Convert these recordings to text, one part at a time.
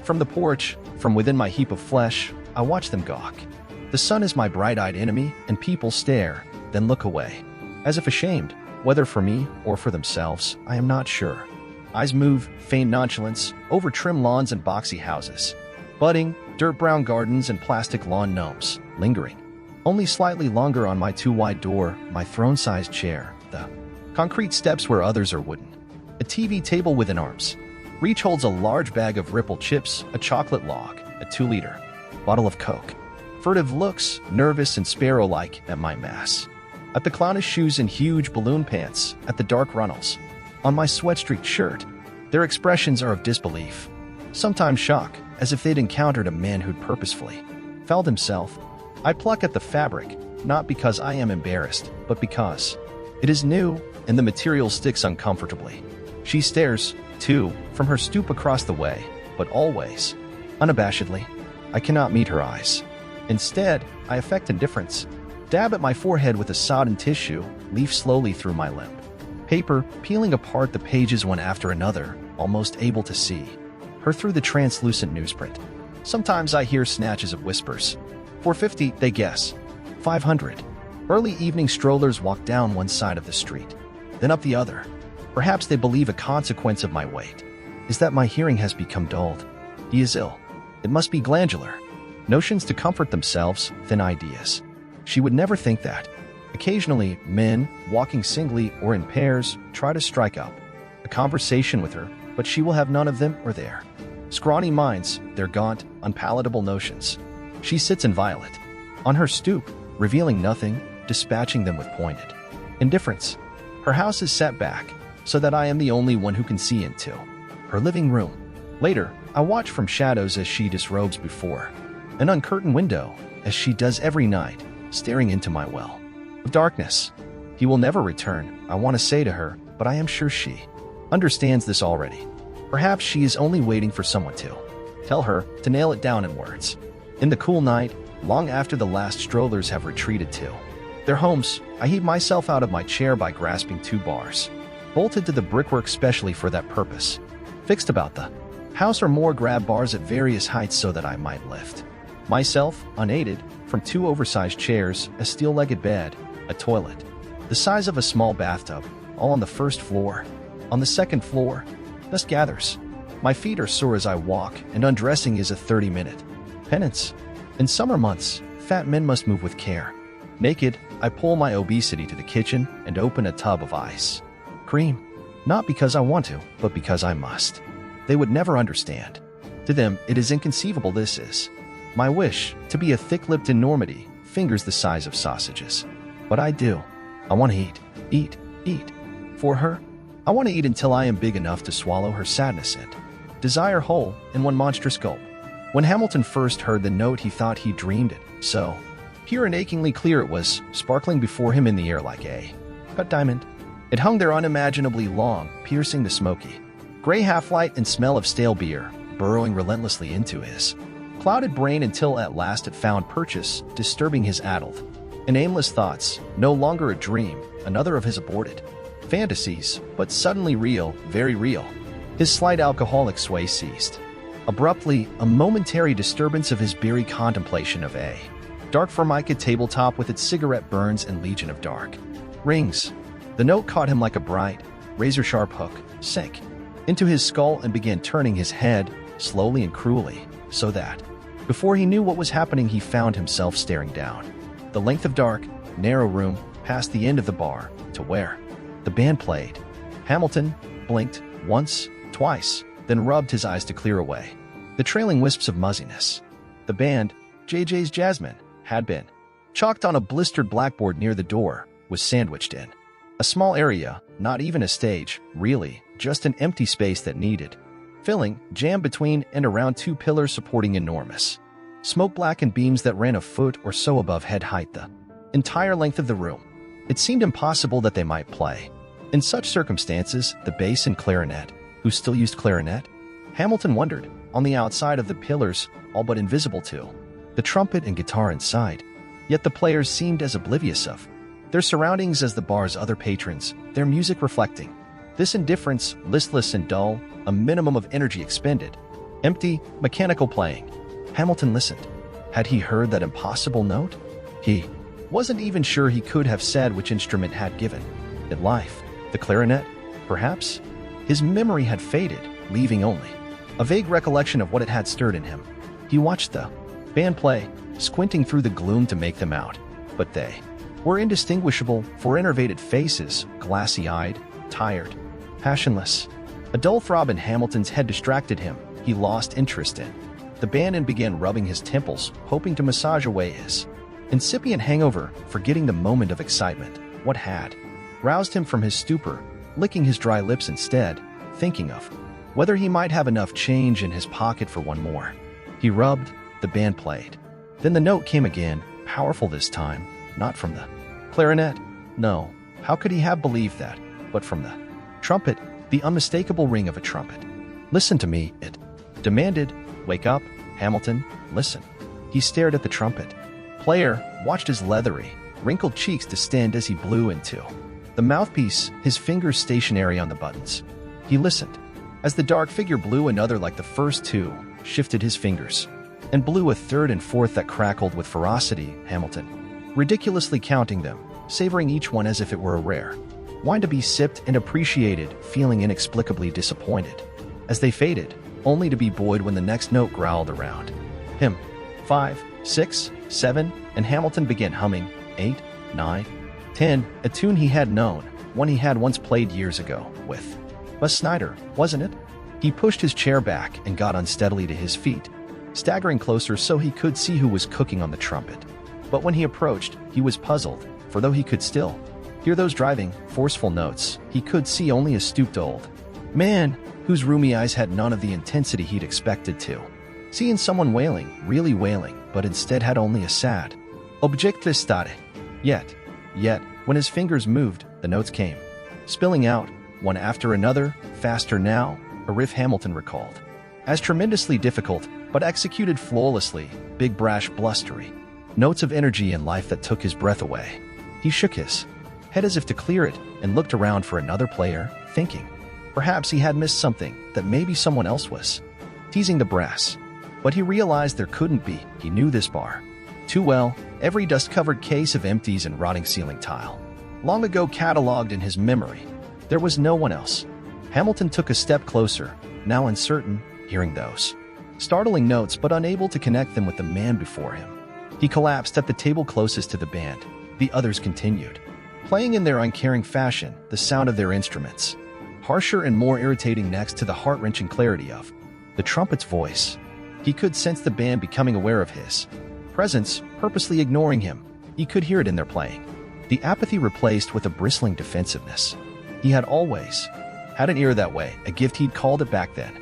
From the porch, from within my heap of flesh, I watch them gawk. The sun is my bright-eyed enemy, and people stare, then look away, as if ashamed, whether for me or for themselves, I am not sure. Eyes move, feign nonchalance, over trim lawns and boxy houses. Budding, dirt-brown gardens and plastic lawn gnomes, lingering. Only slightly longer on my too-wide door, my throne-sized chair, the concrete steps where others are wooden. A TV table within arms. Reach holds a large bag of Ripple chips, a chocolate log, a 2-liter bottle of Coke. Furtive looks, nervous and sparrow-like, at my mass. At the clownish shoes and huge balloon pants, at the dark runnels. On my sweat-streaked shirt, their expressions are of disbelief. Sometimes shock, as if they'd encountered a man who'd purposefully fouled himself. I pluck at the fabric, not because I am embarrassed, but because it is new, and the material sticks uncomfortably. She stares, too, from her stoop across the way, but always, unabashedly. I cannot meet her eyes. Instead, I affect indifference. Dab at my forehead with a sodden tissue, leaf slowly through my limp. Paper, peeling apart the pages one after another, almost able to see her through the translucent newsprint. Sometimes I hear snatches of whispers. 450, they guess. 500. Early evening strollers walk down one side of the street, then up the other. Perhaps they believe a consequence of my weight is that my hearing has become dulled. He is ill. It must be glandular. Notions to comfort themselves, thin ideas. She would never think that. Occasionally, men, walking singly or in pairs, try to strike up a conversation with her, but she will have none of them or their scrawny minds, their gaunt, unpalatable notions. She sits inviolate, on her stoop, revealing nothing, dispatching them with pointed indifference. Her house is set back, so that I am the only one who can see into her living room. Later, I watch from shadows as she disrobes before an uncurtained window, as she does every night, staring into my well of darkness. He will never return, I want to say to her, but I am sure she understands this already. Perhaps she is only waiting for someone to tell her, to nail it down in words. In the cool night, long after the last strollers have retreated to their homes, I heave myself out of my chair by grasping 2 bars, bolted to the brickwork specially for that purpose. Fixed about the house are more grab bars at various heights so that I might lift myself, unaided, from 2 oversized chairs, a steel-legged bed, a toilet, the size of a small bathtub, all on the first floor. On the second floor, dust gathers. My feet are sore as I walk, and undressing is a 30-minute penance. In summer months, fat men must move with care. Naked, I pull my obesity to the kitchen and open a tub of ice cream. Not because I want to, but because I must. They would never understand. To them, it is inconceivable this is. My wish, to be a thick-lipped enormity, fingers the size of sausages. But I do. I want to eat, eat, eat. For her, I want to eat until I am big enough to swallow her sadness and desire whole in one monstrous gulp. When Hamilton first heard the note, he thought he dreamed it, so pure and achingly clear it was, sparkling before him in the air like a cut diamond. It hung there unimaginably long, piercing the smoky gray half-light and smell of stale beer, burrowing relentlessly into his clouded brain until at last it found purchase, disturbing his addled and aimless thoughts. No longer a dream, another of his aborted fantasies, but suddenly real, very real. His slight alcoholic sway ceased. Abruptly, a momentary disturbance of his beery contemplation of a dark formica tabletop with its cigarette burns and legion of dark rings. The note caught him like a bright, razor-sharp hook, sank into his skull and began turning his head, slowly and cruelly, so that, before he knew what was happening, he found himself staring down the length of dark, narrow room, past the end of the bar, to where the band played. Hamilton blinked once, twice, then rubbed his eyes to clear away the trailing wisps of muzziness. The band, JJ's Jasmine, had been chalked on a blistered blackboard near the door, was sandwiched in a small area, not even a stage, really, just an empty space that needed filling, jammed between and around 2 pillars supporting enormous smoke-blackened beams that ran a foot or so above head height the entire length of the room. It seemed impossible that they might play. In such circumstances, the bass and clarinet, who still used clarinet? Hamilton wondered, on the outside of the pillars, all but invisible to the trumpet and guitar inside. Yet the players seemed as oblivious of their surroundings as the bar's other patrons, their music reflecting this indifference, listless and dull, a minimum of energy expended. Empty, mechanical playing. Hamilton listened. Had he heard that impossible note? He wasn't even sure he could have said which instrument had given it life. The clarinet? Perhaps? His memory had faded, leaving only a vague recollection of what it had stirred in him. He watched the band play, squinting through the gloom to make them out. But they were indistinguishable for enervated faces, glassy-eyed, tired, passionless. A dull throb in Hamilton's head distracted him. He lost interest in the band and began rubbing his temples, hoping to massage away his incipient hangover, forgetting the moment of excitement. What had roused him from his stupor, licking his dry lips instead, thinking of whether he might have enough change in his pocket for one more. He rubbed, the band played. Then the note came again, powerful this time, not from the clarinet. No, how could he have believed that? But from the trumpet, the unmistakable ring of a trumpet. Listen to me, it demanded. Wake up, Hamilton, listen. He stared at the trumpet player, watched his leathery, wrinkled cheeks distend as he blew into the mouthpiece, his fingers stationary on the buttons. He listened. As the dark figure blew another like the first two, shifted his fingers, and blew a third and fourth that crackled with ferocity, Hamilton, ridiculously counting them, savoring each one as if it were a rare wine to be sipped and appreciated, feeling inexplicably disappointed as they faded, only to be buoyed when the next note growled around him. 5, 6, 7, and Hamilton began humming 8, 9, 10, a tune he had known, one he had once played years ago, with Buzz Snyder, wasn't it? He pushed his chair back and got unsteadily to his feet, staggering closer so he could see who was cooking on the trumpet. But when he approached, he was puzzled, for though he could still hear those driving, forceful notes, he could see only a stooped old man whose roomy eyes had none of the intensity he'd expected to see in someone wailing, really wailing, but instead had only a sad object stare. Yet, when his fingers moved, the notes came, spilling out, one after another, faster now, a riff Hamilton recalled as tremendously difficult, but executed flawlessly, big, brash, blustery notes of energy and life that took his breath away. He shook his head as if to clear it and looked around for another player, thinking perhaps he had missed something, that maybe someone else was teasing the brass. But he realized there couldn't be. He knew this bar too well, every dust-covered case of empties and rotting ceiling tile, long ago cataloged in his memory. There was no one else. Hamilton took a step closer, now uncertain, hearing those startling notes but unable to connect them with the man before him. He collapsed at the table closest to the band. The others continued, playing in their uncaring fashion, the sound of their instruments, harsher and more irritating next to the heart-wrenching clarity of the trumpet's voice. He could sense the band becoming aware of his presence, purposely ignoring him. He could hear it in their playing. The apathy replaced with a bristling defensiveness. He had always had an ear that way, a gift he'd called it back then.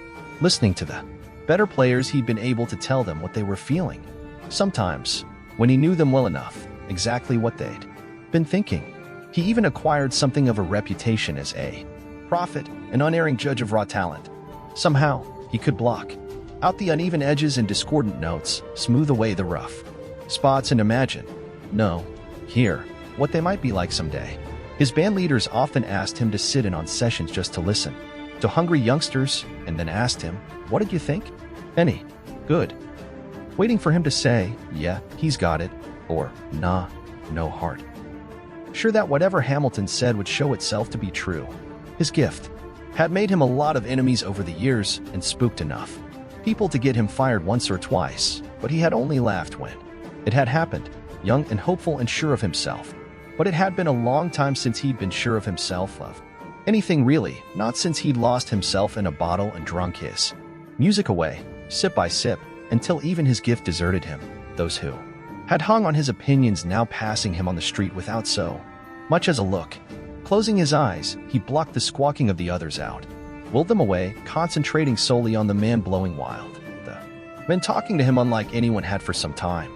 Listening to the better players, he'd been able to tell them what they were feeling. Sometimes, when he knew them well enough, exactly what they'd been thinking. He even acquired something of a reputation as a prophet, an unerring judge of raw talent. Somehow, he could block out the uneven edges and discordant notes, smooth away the rough spots, and imagine, hear what they might be like someday. His band leaders often asked him to sit in on sessions just to listen to hungry youngsters, and then asked him, "What did you think? Any good?" Waiting for him to say, "Yeah, he's got it," or "Nah, no heart." Sure that whatever Hamilton said would show itself to be true. His gift had made him a lot of enemies over the years and spooked enough people to get him fired once or twice, but he had only laughed when it had happened, young and hopeful and sure of himself. But it had been a long time since he'd been sure of himself, of anything really, not since he'd lost himself in a bottle and drunk his music away, sip by sip, until even his gift deserted him. Those who had hung on his opinions now passing him on the street without so much as a look. Closing his eyes, he blocked the squawking of the others out, willed them away, concentrating solely on the man blowing wild, the man talking to him unlike anyone had for some time.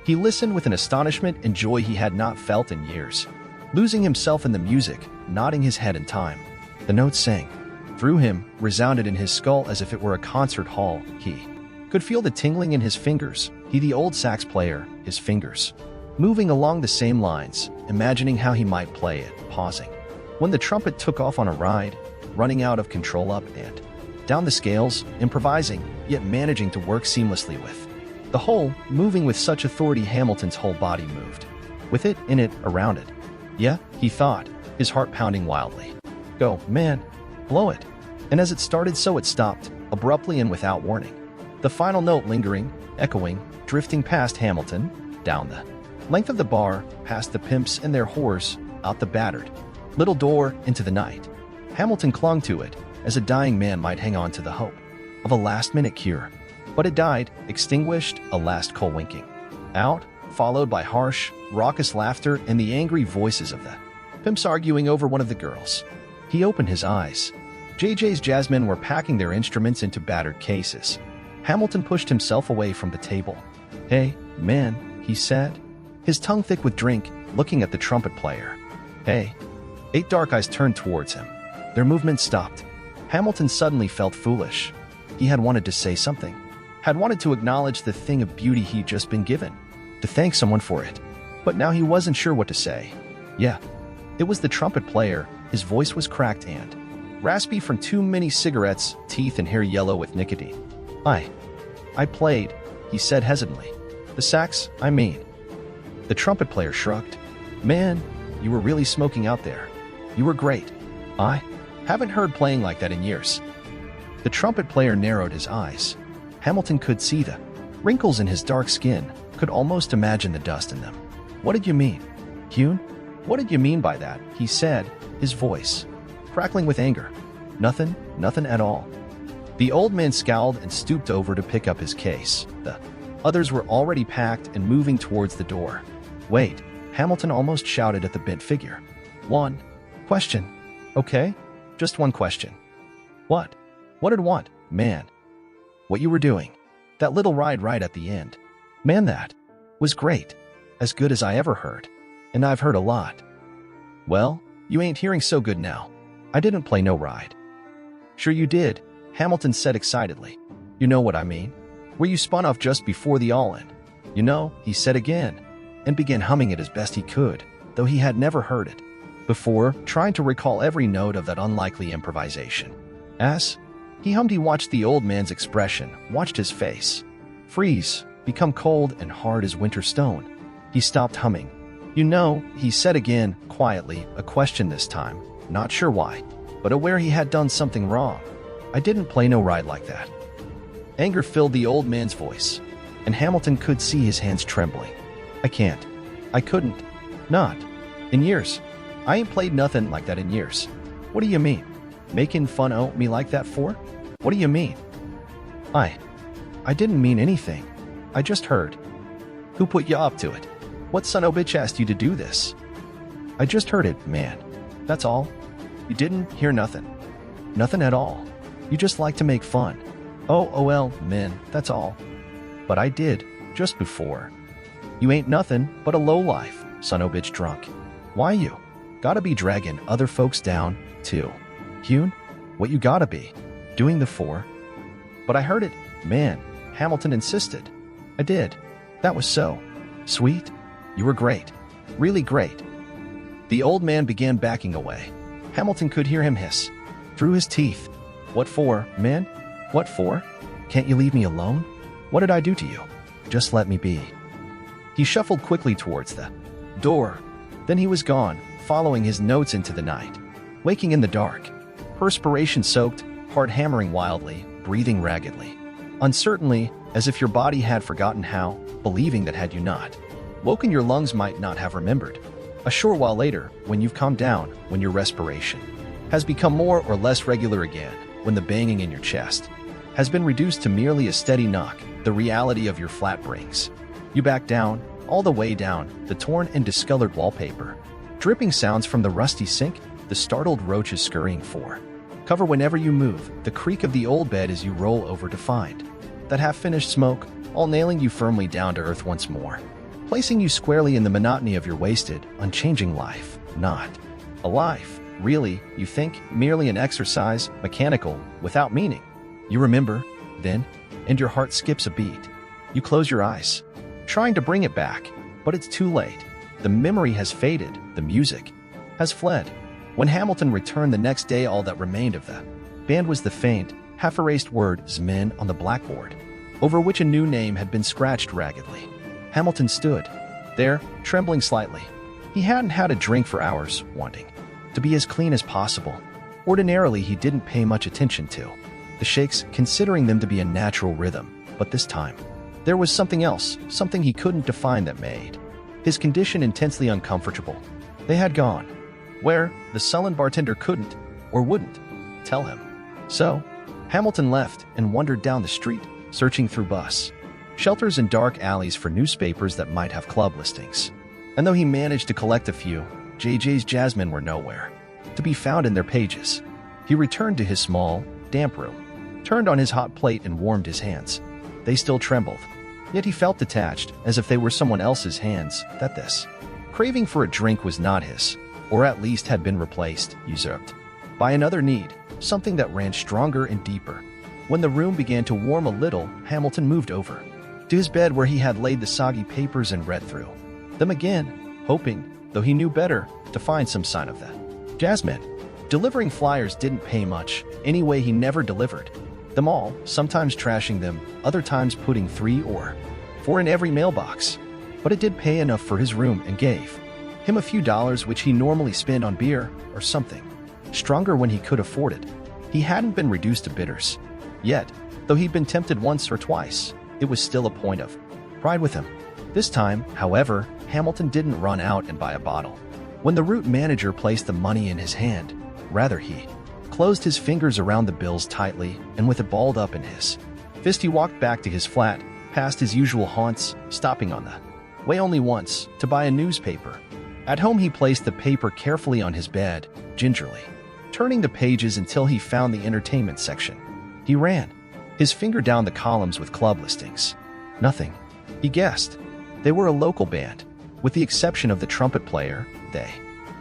He listened with an astonishment and joy he had not felt in years, losing himself in the music, nodding his head in time. The notes sang through him, resounded in his skull as if it were a concert hall. He could feel the tingling in his fingers, he the old sax player, his fingers moving along the same lines, imagining how he might play it, pausing when the trumpet took off on a ride, running out of control up and down the scales, improvising, yet managing to work seamlessly with. The whole, moving with such authority Hamilton's whole body moved. With it, in it, around it. Yeah, he thought, his heart pounding wildly. Go, man. Blow it. And as it started so it stopped, abruptly and without warning. The final note lingering, echoing, drifting past Hamilton, down the length of the bar, past the pimps and their whores, out the battered little door, into the night. Hamilton clung to it, as a dying man might hang on to the hope of a last-minute cure. But it died, extinguished, a last coal winking out, followed by harsh, raucous laughter and the angry voices of the pimps arguing over one of the girls. He opened his eyes. JJ's jazzmen were packing their instruments into battered cases. Hamilton pushed himself away from the table. Hey, man, he said, his tongue thick with drink, looking at the trumpet player. Hey. 8 dark eyes turned towards him. Their movement stopped. Hamilton suddenly felt foolish. He had wanted to say something, had wanted to acknowledge the thing of beauty he'd just been given, to thank someone for it. But now he wasn't sure what to say. Yeah, it was the trumpet player. His voice was cracked and raspy from too many cigarettes, teeth and hair yellow with nicotine. I played, he said hesitantly. The sax, I mean. The trumpet player shrugged. Man, you were really smoking out there. You were great. I haven't heard playing like that in years. The trumpet player narrowed his eyes. Hamilton could see the wrinkles in his dark skin, could almost imagine the dust in them. What did you mean? Hune? What did you mean by that? He said, his voice crackling with anger. Nothing at all. The old man scowled and stooped over to pick up his case. The others were already packed and moving towards the door. Wait, Hamilton almost shouted at the bent figure. One question. Okay? Just one question. What? What'd want, man? What you were doing. That little ride right at the end. Man, that was great. As good as I ever heard. And I've heard a lot. Well, you ain't hearing so good now. I didn't play no ride. Sure you did, Hamilton said excitedly. You know what I mean? Where you spun off just before the all-in. You know, he said again, and began humming it as best he could, though he had never heard it before, trying to recall every note of that unlikely improvisation. As he hummed, he watched the old man's expression, watched his face freeze, become cold and hard as winter stone. He stopped humming. You know, he said again, quietly, a question this time, not sure why, but aware he had done something wrong. I didn't play no ride like that. Anger filled the old man's voice, and Hamilton could see his hands trembling. I can't. I couldn't. Not. In years. I ain't played nothing like that in years. What do you mean? Making fun of me like that for? What do you mean? I didn't mean anything. I just heard. Who put you up to it? What son of a bitch asked you to do this? I just heard it, man. That's all. You didn't hear nothing. Nothing at all. You just like to make fun. Oh, well, man, that's all. But I did, just before. You ain't nothing but a lowlife, son of a bitch drunk. Why you? Gotta be dragging other folks down, too. Hune, what you gotta be? Doing the four? But I heard it, man, Hamilton insisted. I did. That was so sweet. You were great. Really great. The old man began backing away. Hamilton could hear him hiss through his teeth. What for, man? What for? Can't you leave me alone? What did I do to you? Just let me be. He shuffled quickly towards the door. Then he was gone, following his notes into the night. Waking in the dark, perspiration-soaked, heart hammering wildly, breathing raggedly. Uncertainly, as if your body had forgotten how, believing that had you not woken, your lungs might not have remembered. A short while later, when you've calmed down, when your respiration has become more or less regular again, when the banging in your chest has been reduced to merely a steady knock, the reality of your flat brings you back down, all the way down, the torn and discolored wallpaper, dripping sounds from the rusty sink, the startled roaches scurrying for cover whenever you move, the creak of the old bed as you roll over to find that half-finished smoke, all nailing you firmly down to earth once more, placing you squarely in the monotony of your wasted, unchanging life. Not a life, really, you think, merely an exercise, mechanical, without meaning. You remember, then, and your heart skips a beat. You close your eyes, trying to bring it back, but it's too late. The memory has faded, the music has fled. When Hamilton returned the next day, all that remained of the band was the faint, half-erased word "Zmin" on the blackboard, over which a new name had been scratched raggedly. Hamilton stood there, trembling slightly. He hadn't had a drink for hours, wanting to be as clean as possible. Ordinarily, he didn't pay much attention to the shakes, considering them to be a natural rhythm, but this time, there was something else, something he couldn't define that made his condition intensely uncomfortable. They had gone where the sullen bartender couldn't, or wouldn't, tell him. So, Hamilton left and wandered down the street, searching through bus shelters and dark alleys for newspapers that might have club listings. And though he managed to collect a few, JJ's Jasmine were nowhere to be found in their pages. He returned to his small, damp room, turned on his hot plate and warmed his hands. They still trembled, yet he felt detached, as if they were someone else's hands, that this craving for a drink was not his, or at least had been replaced, usurped, by another need, something that ran stronger and deeper. When the room began to warm a little, Hamilton moved over to his bed where he had laid the soggy papers and read through them again, hoping, though he knew better, to find some sign of that Jasmine. Delivering flyers didn't pay much. Anyway, he never delivered them all, sometimes trashing them, other times putting 3 or 4 in every mailbox. But it did pay enough for his room and gave him a few dollars which he normally spent on beer or something stronger when he could afford it. He hadn't been reduced to bitters yet, though he'd been tempted once or twice. It was still a point of pride with him. This time, however, Hamilton didn't run out and buy a bottle. When the route manager placed the money in his hand, rather he closed his fingers around the bills tightly, and with it balled up in his fist he walked back to his flat, past his usual haunts, stopping on the way only once, to buy a newspaper. At home he placed the paper carefully on his bed, gingerly, turning the pages until he found the entertainment section. He ran his finger down the columns with club listings. Nothing. He guessed. They were a local band. With the exception of the trumpet player, they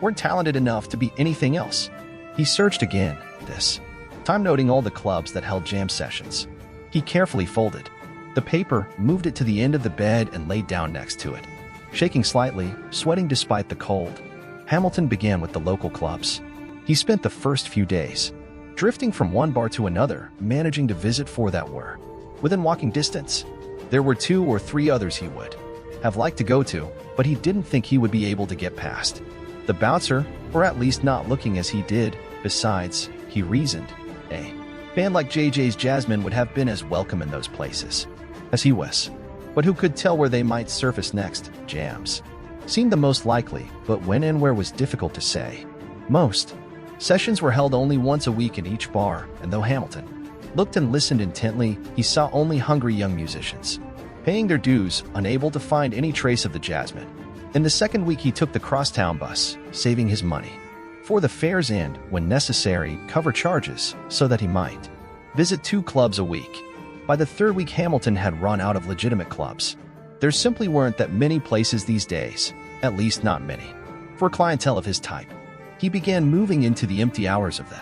weren't talented enough to be anything else. He searched again, this time noting all the clubs that held jam sessions. He carefully folded the paper, moved it to the end of the bed, and laid down next to it. Shaking slightly, sweating despite the cold, Hamilton began with the local clubs. He spent the first few days drifting from one bar to another, managing to visit 4 that were within walking distance. There were 2 or 3 others he would have liked to go to, but he didn't think he would be able to get past the bouncer, or at least not looking as he did. Besides, he reasoned, a band like JJ's Jasmine would have been as welcome in those places as he was. But who could tell where they might surface next? Jams seemed the most likely, but when and where was difficult to say. Most sessions were held only once a week in each bar, and though Hamilton looked and listened intently, he saw only hungry young musicians paying their dues, unable to find any trace of the Jasmine. In the second week he took the crosstown bus, saving his money for the fares and, when necessary, cover charges so that he might visit 2 clubs a week. By the 3rd week Hamilton had run out of legitimate clubs. There simply weren't that many places these days, at least not many, for clientele of his type. He began moving into the empty hours of the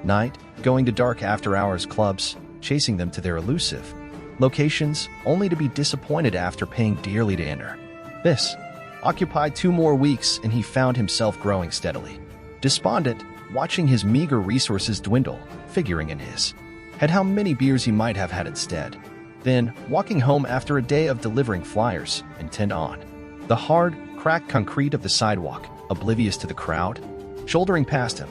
night, going to dark after-hours clubs, chasing them to their elusive locations, only to be disappointed after paying dearly to enter. This occupied 2 more weeks, and he found himself growing steadily despondent, watching his meager resources dwindle, figuring in his head how many beers he might have had instead. Then, walking home after a day of delivering flyers, intent on the hard, cracked concrete of the sidewalk, oblivious to the crowd shouldering past him,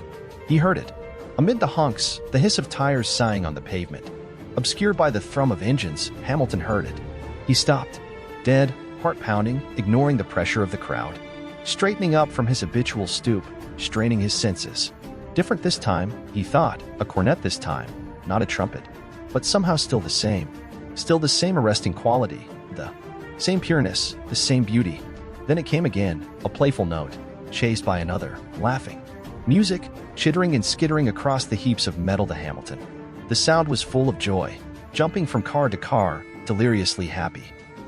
he heard it. Amid the honks, the hiss of tires sighing on the pavement, obscured by the thrum of engines, Hamilton heard it. He stopped, dead, heart pounding, ignoring the pressure of the crowd, straightening up from his habitual stoop, straining his senses. Different this time, he thought, a cornet this time, not a trumpet, but somehow still the same arresting quality, the same pureness, the same beauty. Then it came again, a playful note, chased by another, laughing music, chittering and skittering across the heaps of metal to Hamilton. The sound was full of joy, jumping from car to car, deliriously happy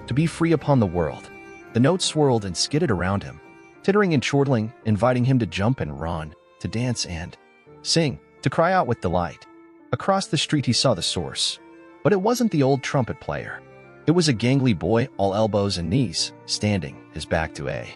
to be free upon the world. The note swirled and skidded around him, tittering and chortling, inviting him to jump and run, to dance and sing, to cry out with delight. Across the street he saw the source, but it wasn't the old trumpet player. It was a gangly boy, all elbows and knees, standing, his back to a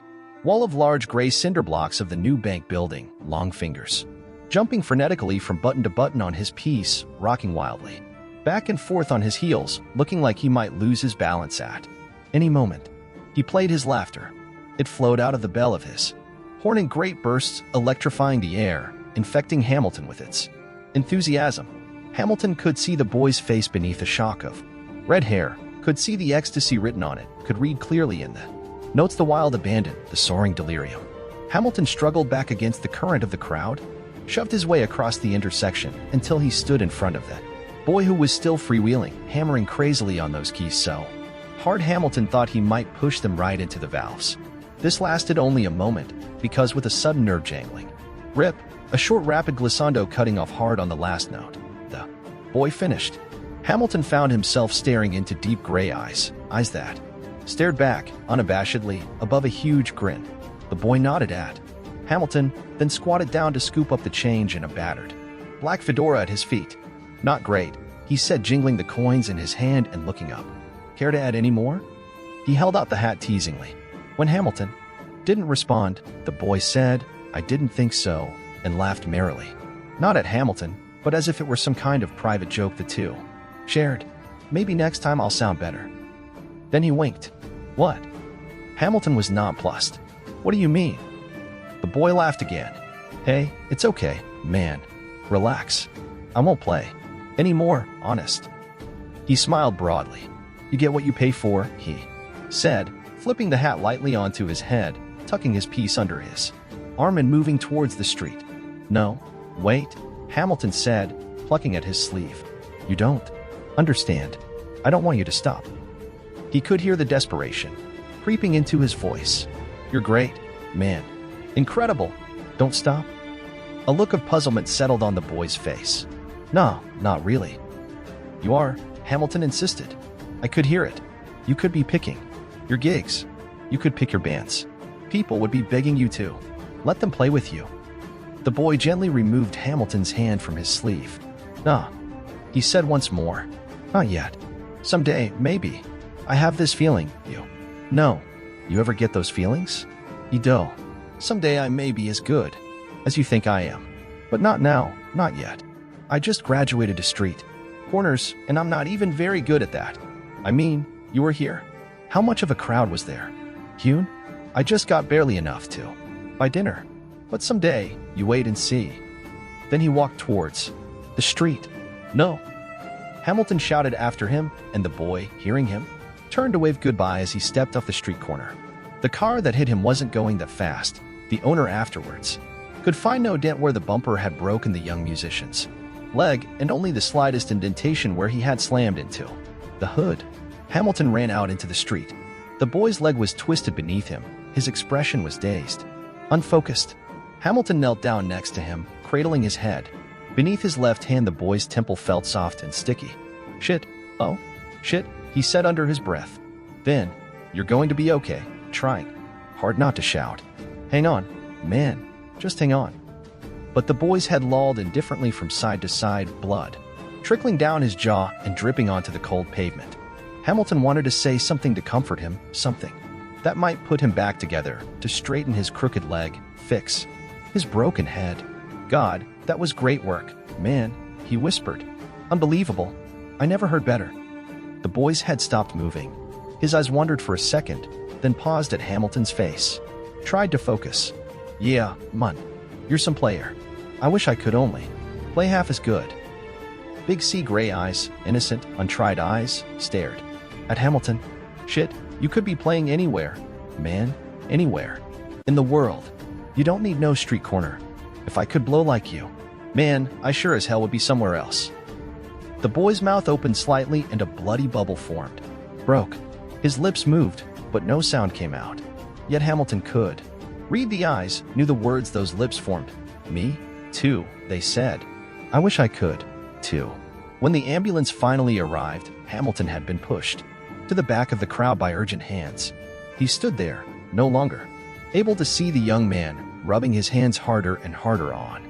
wall of large gray cinder blocks of the new bank building, long fingers jumping frenetically from button to button on his piece, rocking wildly. Back and forth on his heels, looking like he might lose his balance at any moment. He played his laughter. It flowed out of the bell of his horn in great bursts, electrifying the air, infecting Hamilton with its enthusiasm. Hamilton could see the boy's face beneath a shock of red hair, could see the ecstasy written on it, could read clearly in the notes the wild abandon, the soaring delirium. Hamilton struggled back against the current of the crowd, shoved his way across the intersection until he stood in front of that boy who was still freewheeling, hammering crazily on those keys so hard Hamilton thought he might push them right into the valves. This lasted only a moment, because with a sudden nerve jangling rip, a short rapid glissando cutting off hard on the last note, the boy finished. Hamilton found himself staring into deep gray eyes that stared back, unabashedly, above a huge grin. The boy nodded at Hamilton, then squatted down to scoop up the change in a battered black fedora at his feet. "Not great," he said, jingling the coins in his hand and looking up. "Care to add any more?" He held out the hat teasingly. When Hamilton didn't respond, the boy said, "I didn't think so," and laughed merrily. Not at Hamilton, but as if it were some kind of private joke the two shared. "Maybe next time I'll sound better." Then he winked. "What?" Hamilton was nonplussed. "What do you mean?" The boy laughed again. "Hey, it's okay, man. Relax. I won't play anymore, honest." He smiled broadly. "You get what you pay for," he said, flipping the hat lightly onto his head, tucking his piece under his arm and moving towards the street. "No, wait," Hamilton said, plucking at his sleeve. "You don't understand. I don't want you to stop." He could hear the desperation creeping into his voice. "You're great, man. Incredible. Don't stop." A look of puzzlement settled on the boy's face. "No, not really." "You are," Hamilton insisted. "I could hear it. You could be picking your gigs. You could pick your bands. People would be begging you to let them play with you." The boy gently removed Hamilton's hand from his sleeve. "Nah," he said once more. "Not yet. Someday, maybe. I have this feeling, you know. You ever get those feelings? You do. Someday I may be as good as you think I am. But not now, not yet. I just graduated to street corners, and I'm not even very good at that. I mean, you were here. How much of a crowd was there? Hune? I just got barely enough to buy dinner. But someday, you wait and see." Then he walked towards the street. "No." Hamilton shouted after him, and the boy, hearing him, turned to wave goodbye as he stepped off the street corner. The car that hit him wasn't going that fast. The owner afterwards could find no dent where the bumper had broken the young musician's leg, and only the slightest indentation where he had slammed into the hood. Hamilton ran out into the street. The boy's leg was twisted beneath him. His expression was dazed, unfocused. Hamilton knelt down next to him, cradling his head. Beneath his left hand, the boy's temple felt soft and sticky. "Shit. Oh, shit," he said under his breath. Then, "You're going to be okay," trying hard not to shout. "Hang on, man. Just hang on." But the boy's head lolled indifferently from side to side, blood trickling down his jaw and dripping onto the cold pavement. Hamilton wanted to say something to comfort him, something that might put him back together, to straighten his crooked leg, fix his broken head. "God, that was great work, man," he whispered. "Unbelievable. I never heard better." The boy's head stopped moving. His eyes wandered for a second, then paused at Hamilton's face. Tried to focus. "Yeah, man. You're some player. I wish I could only play half as good." Big sea gray eyes, innocent, untried eyes, stared at Hamilton. "Shit, you could be playing anywhere, man. Anywhere in the world. You don't need no street corner. If I could blow like you, man, I sure as hell would be somewhere else." The boy's mouth opened slightly and a bloody bubble formed. Broke. His lips moved, but no sound came out. Yet Hamilton could read the eyes, knew the words those lips formed. "Me, too," they said. "I wish I could, too." When the ambulance finally arrived, Hamilton had been pushed to the back of the crowd by urgent hands. He stood there, no longer able to see the young man, rubbing his hands harder and harder on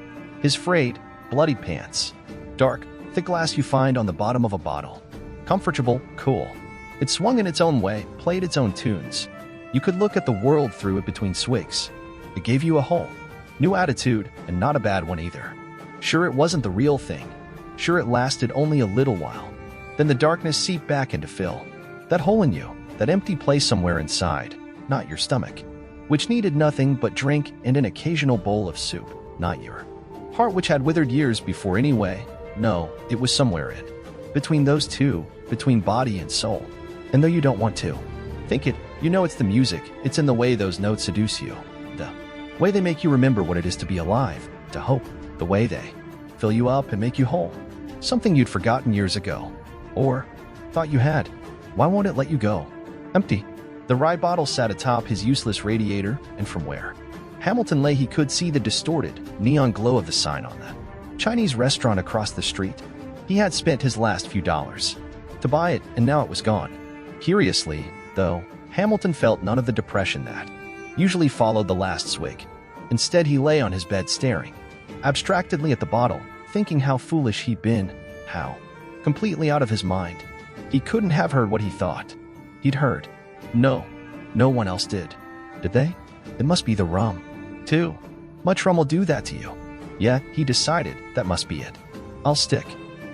his frayed, bloody pants. Dark, thick glass you find on the bottom of a bottle. Comfortable, cool. It swung in its own way, played its own tunes. You could look at the world through it between swigs. It gave you a whole new attitude, and not a bad one either. Sure, it wasn't the real thing. Sure, it lasted only a little while. Then the darkness seeped back in to fill that hole in you, that empty place somewhere inside, not your stomach, which needed nothing but drink and an occasional bowl of soup, not your heart, which had withered years before anyway. No, it was somewhere in between those two, between body and soul. And though you don't want to think it, you know it's the music. It's in the way those notes seduce you, the way they make you remember what it is to be alive, to hope, the way they fill you up and make you whole. Something you'd forgotten years ago, or thought you had. Why won't it let you go? Empty. The rye bottle sat atop his useless radiator, and from where Hamilton lay he could see the distorted, neon glow of the sign on the Chinese restaurant across the street. He had spent his last few dollars to buy it, and now it was gone. Curiously, though, Hamilton felt none of the depression that usually followed the last swig. Instead, he lay on his bed staring abstractedly at the bottle, thinking how foolish he'd been, how completely out of his mind. He couldn't have heard what he thought he'd heard. No, no one else did. Did they? It must be the rum. Too much rum will do that to you. Yeah, he decided that must be it. I'll stick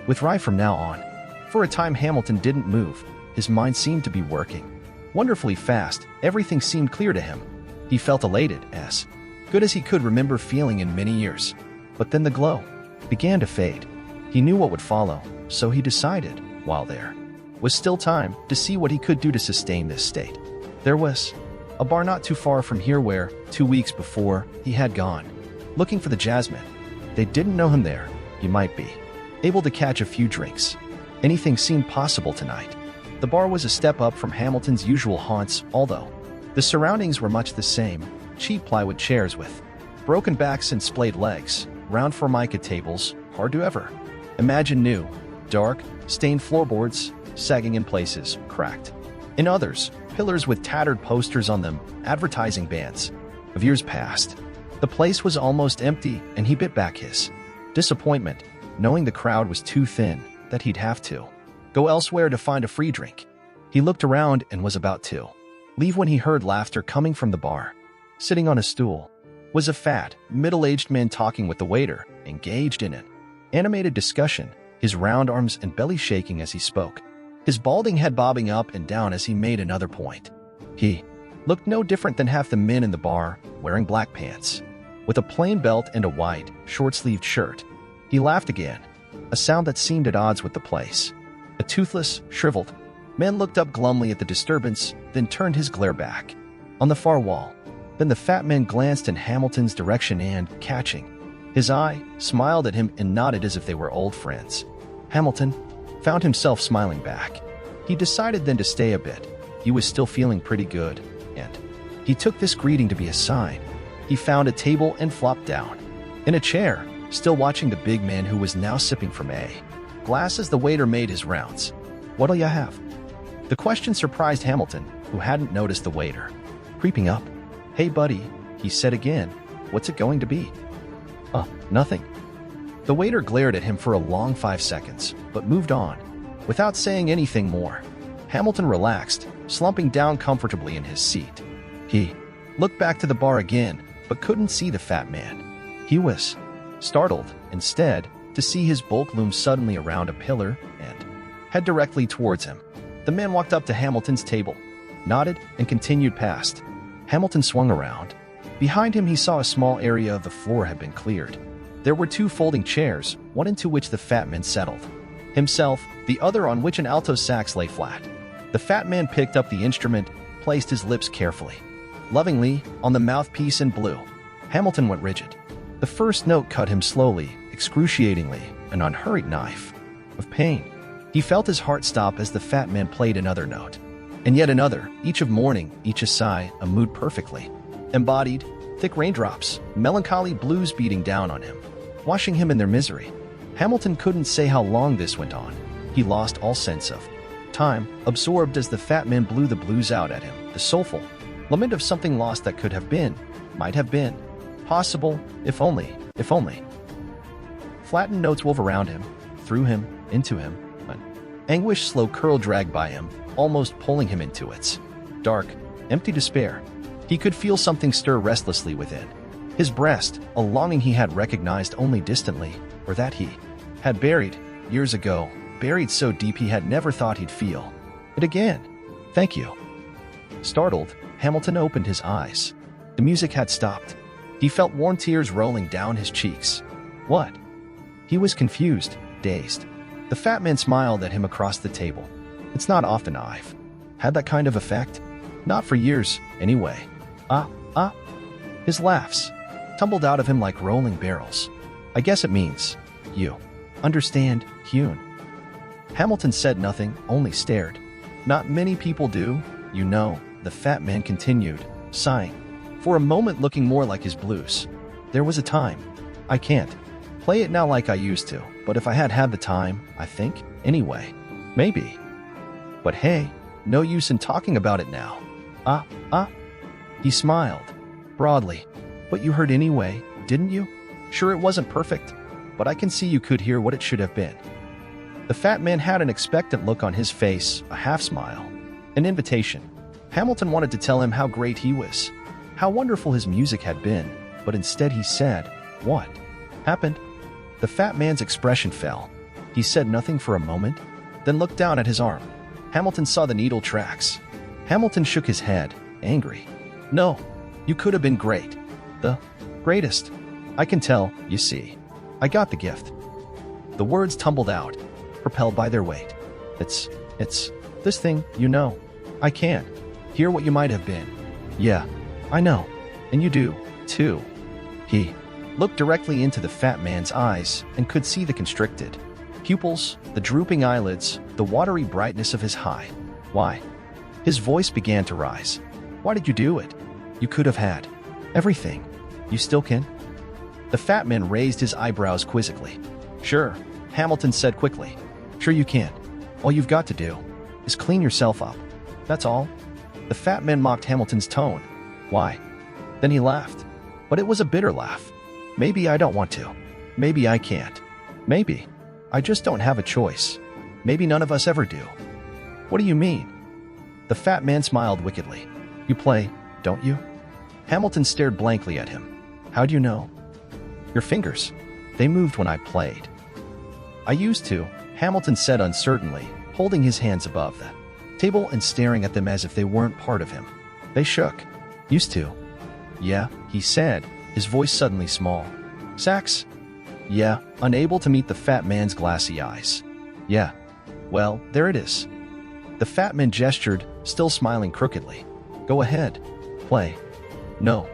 with rye from now on. For a time, Hamilton didn't move. His mind seemed to be working wonderfully fast. Everything seemed clear to him. He felt elated, as good as he could remember feeling in many years. But then the glow began to fade. He knew what would follow, so he decided, while there was still time, to see what he could do to sustain this state. There was a bar not too far from here where, 2 weeks before, he had gone looking for the jazzmen. They didn't know him there. He might be able to catch a few drinks. Anything seemed possible tonight. The bar was a step up from Hamilton's usual haunts, although the surroundings were much the same. Cheap plywood chairs with broken backs and splayed legs, round formica tables, hard to ever imagine new, dark, stained floorboards, sagging in places, cracked. In others, pillars with tattered posters on them, advertising bans of years past. The place was almost empty, and he bit back his disappointment, knowing the crowd was too thin, that he'd have to go elsewhere to find a free drink. He looked around and was about to leave when he heard laughter coming from the bar. Sitting on a stool was a fat, middle-aged man talking with the waiter, engaged in an animated discussion, his round arms and belly shaking as he spoke, his balding head bobbing up and down as he made another point. He looked no different than half the men in the bar, wearing black pants, with a plain belt and a white, short-sleeved shirt. He laughed again, a sound that seemed at odds with the place. A toothless, shriveled man looked up glumly at the disturbance, then turned his glare back on the far wall. Then the fat man glanced in Hamilton's direction and, catching his eye, smiled at him and nodded as if they were old friends. Hamilton found himself smiling back. He decided then to stay a bit. He was still feeling pretty good, and he took this greeting to be a sign. He found a table and flopped down in a chair, still watching the big man who was now sipping from a glass as the waiter made his rounds. "What'll ya have?" The question surprised Hamilton, who hadn't noticed the waiter creeping up. "Hey, buddy," he said again. "What's it going to be?" Nothing." The waiter glared at him for a long 5 seconds, but moved on, without saying anything more. Hamilton relaxed, slumping down comfortably in his seat. He looked back to the bar again, but couldn't see the fat man. He was startled, instead, to see his bulk loom suddenly around a pillar and head directly towards him. The man walked up to Hamilton's table, nodded, and continued past. Hamilton swung around. Behind him, he saw a small area of the floor had been cleared. There were 2 folding chairs, one into which the fat man settled himself, the other on which an alto sax lay flat. The fat man picked up the instrument, placed his lips carefully, lovingly, on the mouthpiece and blew. Hamilton went rigid. The first note cut him slowly, excruciatingly, an unhurried knife of pain. He felt his heart stop as the fat man played another note, and yet another, each of mourning, each a sigh, a mood perfectly embodied, thick raindrops, melancholy blues beating down on him, washing him in their misery. Hamilton couldn't say how long this went on. He lost all sense of time, absorbed as the fat man blew the blues out at him, the soulful lament of something lost that could have been, might have been, possible, if only, if only. Flattened notes wove around him, through him, into him, an anguished slow curl dragged by him, almost pulling him into its dark, empty despair. He could feel something stir restlessly within his breast, a longing he had recognized only distantly, or that he had buried years ago, buried so deep he had never thought he'd feel it again. Thank you. Startled, Hamilton opened his eyes. The music had stopped. He felt warm tears rolling down his cheeks. What? He was confused, dazed. The fat man smiled at him across the table. It's not often I've had that kind of effect. Not for years, anyway. His laughs tumbled out of him like rolling barrels. I guess it means you understand, Hune. Hamilton said nothing, only stared. Not many people do, you know, the fat man continued, sighing. For a moment looking more like his blues. There was a time. I can't play it now like I used to, but if I had the time, I think, anyway. Maybe. But hey, no use in talking about it now. He smiled, broadly. But you heard anyway, didn't you? Sure, it wasn't perfect, but I can see you could hear what it should have been. The fat man had an expectant look on his face, a half-smile. An invitation. Hamilton wanted to tell him how great he was, how wonderful his music had been, but instead he said, "What happened?" The fat man's expression fell. He said nothing for a moment, then looked down at his arm. Hamilton saw the needle tracks. Hamilton shook his head, angry. "No, you could have been great. The greatest. I can tell, you see. I got the gift." The words tumbled out, propelled by their weight. It's this thing, you know. I can hear what you might have been. Yeah, I know. And you do, too. He looked directly into the fat man's eyes and could see the constricted pupils, the drooping eyelids, the watery brightness of his high. Why? His voice began to rise. Why did you do it? You could have had everything. You still can? The fat man raised his eyebrows quizzically. Sure, Hamilton said quickly. Sure you can. All you've got to do is clean yourself up. That's all. The fat man mocked Hamilton's tone. Why? Then he laughed. But it was a bitter laugh. Maybe I don't want to. Maybe I can't. Maybe. I just don't have a choice. Maybe none of us ever do. What do you mean? The fat man smiled wickedly. You play, don't you? Hamilton stared blankly at him. How'd you know? Your fingers. They moved when I played. I used to, Hamilton said uncertainly, holding his hands above the table and staring at them as if they weren't part of him. They shook. Used to. Yeah, he said, his voice suddenly small. Sax? Yeah, unable to meet the fat man's glassy eyes. Yeah. Well, there it is. The fat man gestured, still smiling crookedly. Go ahead. Play. No.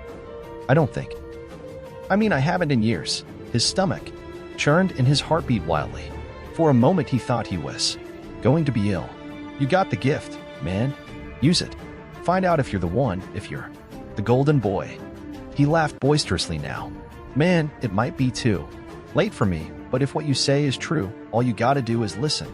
I don't think. I mean, I haven't in years. His stomach churned and his heart beat wildly. For a moment he thought he was going to be ill. You got the gift, man. Use it. Find out if you're the one, if you're the golden boy. He laughed boisterously now. Man, it might be too late for me, but if what you say is true, all you gotta do is listen.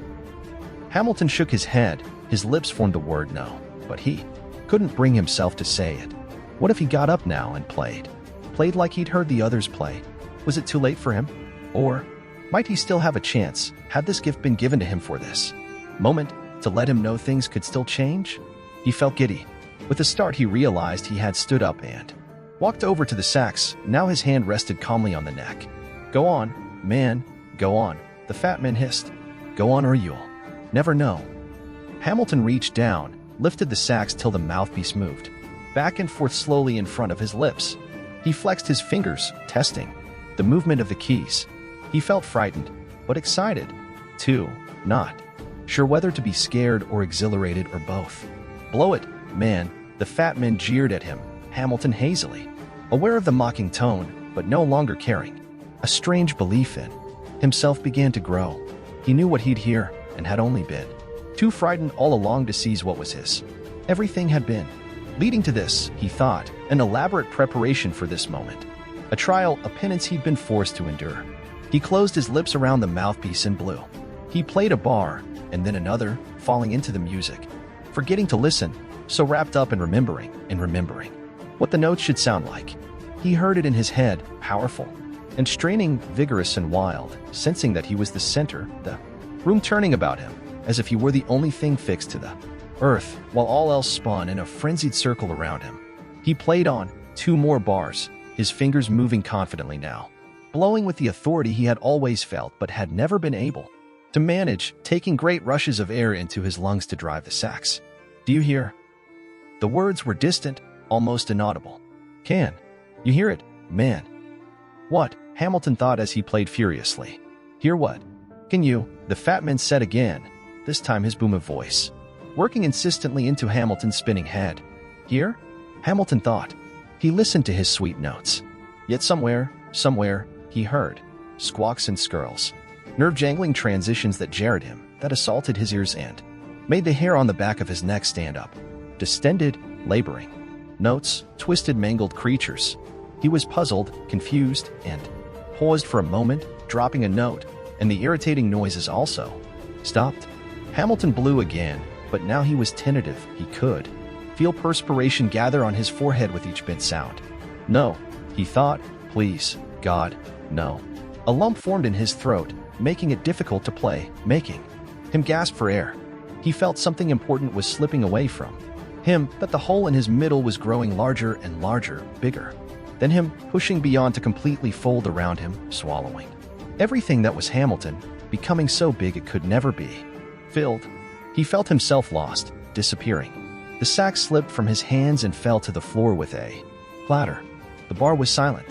Hamilton shook his head. His lips formed the word no, but he couldn't bring himself to say it. What if he got up now and played? Played like he'd heard the others play? Was it too late for him? Or might he still have a chance, had this gift been given to him for this moment, to let him know things could still change? He felt giddy. With a start he realized he had stood up and walked over to the sax. Now his hand rested calmly on the neck. Go on, man, go on, the fat man hissed. Go on or you'll never know. Hamilton reached down, lifted the sax till the mouthpiece moved back and forth slowly in front of his lips. He flexed his fingers, testing the movement of the keys. He felt frightened, but excited, too, not sure whether to be scared or exhilarated or both. Blow it, man, the fat man jeered at him, Hamilton hazily, aware of the mocking tone, but no longer caring. A strange belief in himself began to grow. He knew what he'd hear, and had only been too frightened all along to seize what was his. Everything had been leading to this, he thought, an elaborate preparation for this moment. A trial, a penance he'd been forced to endure. He closed his lips around the mouthpiece and blew. He played a bar, and then another, falling into the music, forgetting to listen, so wrapped up in remembering what the notes should sound like. He heard it in his head, powerful and straining, vigorous and wild, sensing that he was the center, the room turning about him, as if he were the only thing fixed to the earth, while all else spun in a frenzied circle around him. He played on, 2 more bars, his fingers moving confidently now. blowing with the authority he had always felt but had never been able to manage, taking great rushes of air into his lungs to drive the sacks. Do you hear? The words were distant, almost inaudible. Can you hear it, man? What? Hamilton thought as he played furiously. Hear what? Can you? The fat man said again, this time his boom of voice, working insistently into Hamilton's spinning head. Hear? Hamilton thought. He listened to his sweet notes. Yet somewhere, he heard squawks and skirls, nerve-jangling transitions that jarred him, that assaulted his ears and made the hair on the back of his neck stand up. Distended, laboring notes, twisted, mangled creatures. He was puzzled, confused, and paused for a moment, dropping a note, and the irritating noises also stopped. Hamilton blew again, but now he was tentative. He could feel perspiration gather on his forehead with each bit sound. No, he thought, please, God, no. A lump formed in his throat, making it difficult to play, making him gasp for air. He felt something important was slipping away from him, that the hole in his middle was growing larger and larger, bigger than him, pushing beyond to completely fold around him, swallowing everything that was Hamilton, becoming so big it could never be filled. He felt himself lost, disappearing. The sack slipped from his hands and fell to the floor with a clatter. The bar was silent.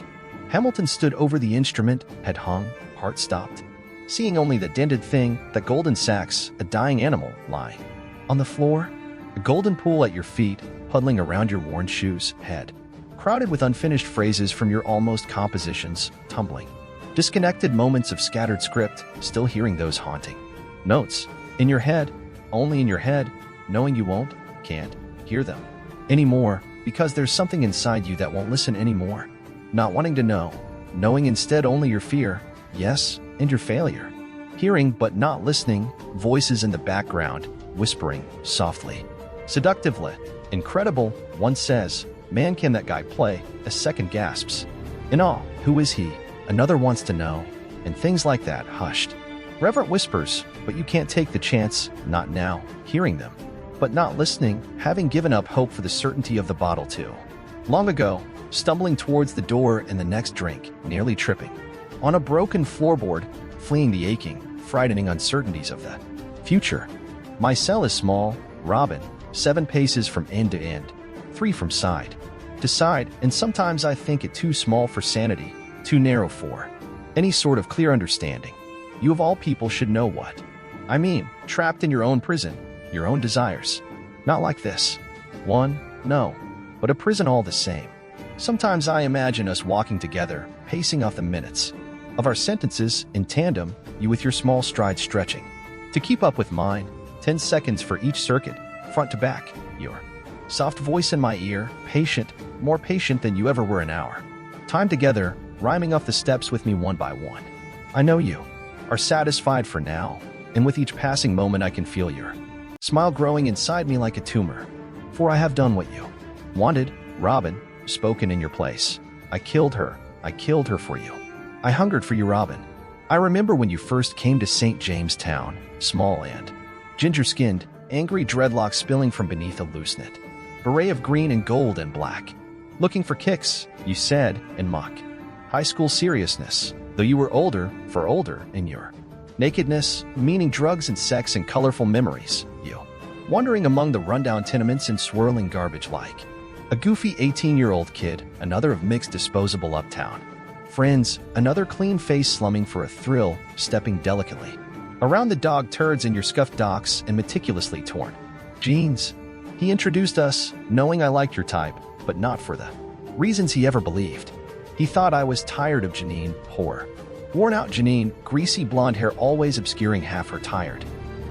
Hamilton stood over the instrument, head hung, heart stopped, seeing only the dented thing, that golden sacks, a dying animal, lying on the floor, a golden pool at your feet, puddling around your worn shoes, head crowded with unfinished phrases from your almost compositions, tumbling. Disconnected moments of scattered script, still hearing those haunting notes. In your head, only in your head, knowing you can't hear them anymore, because there's something inside you that won't listen anymore. Not wanting to know, knowing instead only your fear, yes, and your failure. Hearing but not listening, voices in the background, whispering, softly, seductively. Incredible, one says, man, can that guy play? A second gasps. In awe, who is he? Another wants to know, and things like that, hushed. Reverent whispers, but you can't take the chance, not now, hearing them. But not listening, having given up hope for the certainty of the bottle too long ago, stumbling towards the door and the next drink, nearly tripping on a broken floorboard, fleeing the aching, frightening uncertainties of the future. My cell is small, Robin, 7 paces from end to end, 3 from side to side, and sometimes I think it too small for sanity, too narrow for any sort of clear understanding. You of all people should know what I mean, trapped in your own prison, your own desires. Not like this one, no, but a prison all the same. Sometimes I imagine us walking together, pacing off the minutes of our sentences in tandem, you with your small stride stretching to keep up with mine, 10 seconds for each circuit, front to back, your soft voice in my ear, patient, more patient than you ever were an hour. Time together, rhyming off the steps with me one by one. I know you are satisfied for now, and with each passing moment I can feel your smile growing inside me like a tumor. For I have done what you wanted, Robin, spoken in your place. I killed her for you. I hungered for you, Robin. I remember when you first came to St. James Town, small and ginger-skinned, angry dreadlocks spilling from beneath a loose knit beret of green and gold and black. Looking for kicks, you said, in mock high school seriousness, though you were older in your nakedness, meaning drugs and sex and colorful memories, you wandering among the rundown tenements and swirling garbage like a goofy 18-year-old kid, another of mixed disposable uptown friends, another clean face slumming for a thrill, stepping delicately around the dog turds in your scuffed docks and meticulously torn jeans. He introduced us, knowing I liked your type, but not for the reasons he ever believed. He thought I was tired of Janine, poor, worn-out Janine, greasy blonde hair always obscuring half her tired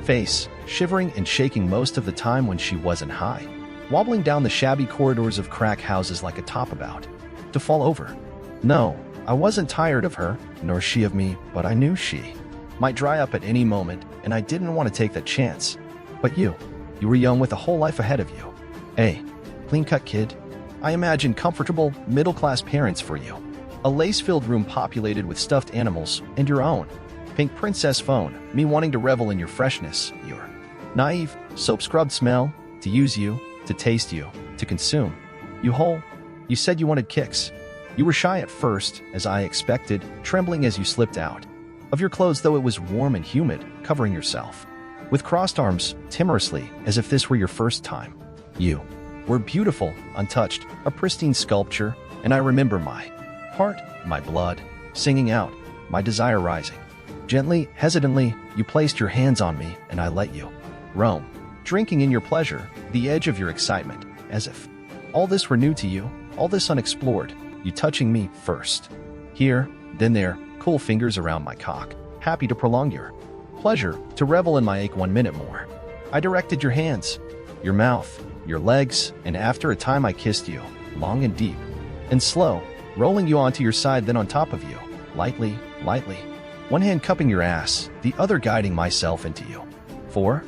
face, shivering and shaking most of the time when she wasn't high, wobbling down the shabby corridors of crack houses like a top about to fall over. No, I wasn't tired of her, nor she of me, but I knew she might dry up at any moment, and I didn't want to take that chance. But you were young with a whole life ahead of you. A clean-cut kid. I imagined comfortable, middle-class parents for you. A lace-filled room populated with stuffed animals, and your own pink princess phone, me wanting to revel in your freshness, your naive, soap-scrubbed smell, to use you, to taste you, to consume you whole. You said you wanted kicks. You were shy at first, as I expected, trembling as you slipped out of your clothes, though it was warm and humid, covering yourself with crossed arms, timorously, as if this were your first time. You were beautiful, untouched, a pristine sculpture, and I remember my heart, my blood, singing out, my desire rising. Gently, hesitantly, you placed your hands on me, and I let you roam, drinking in your pleasure, the edge of your excitement, as if all this were new to you, all this unexplored, you touching me first. Here, then there, cool fingers around my cock, happy to prolong your pleasure, to revel in my ache 1 minute more. I directed your hands, your mouth, your legs, and after a time I kissed you, long and deep, and slow, rolling you onto your side, then on top of you, lightly, lightly, one hand cupping your ass, the other guiding myself into you. For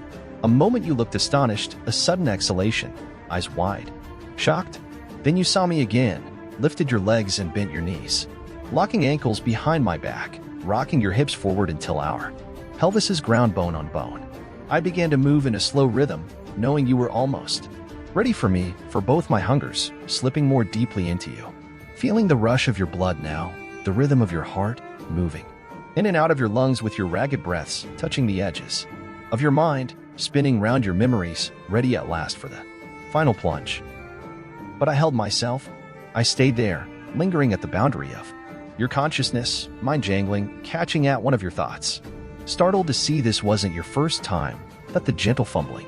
a moment you looked astonished, a sudden exhalation, eyes wide, shocked. Then you saw me again, lifted your legs and bent your knees, locking ankles behind my back, rocking your hips forward until our pelvis is ground bone on bone. I began to move in a slow rhythm, knowing you were almost ready for me, for both my hungers, slipping more deeply into you. Feeling the rush of your blood now, the rhythm of your heart, moving in and out of your lungs with your ragged breaths, touching the edges of your mind, spinning round your memories, ready at last for the final plunge. But I held myself. I stayed there, lingering at the boundary of your consciousness, mind jangling, catching at one of your thoughts. Startled to see this wasn't your first time, that the gentle fumbling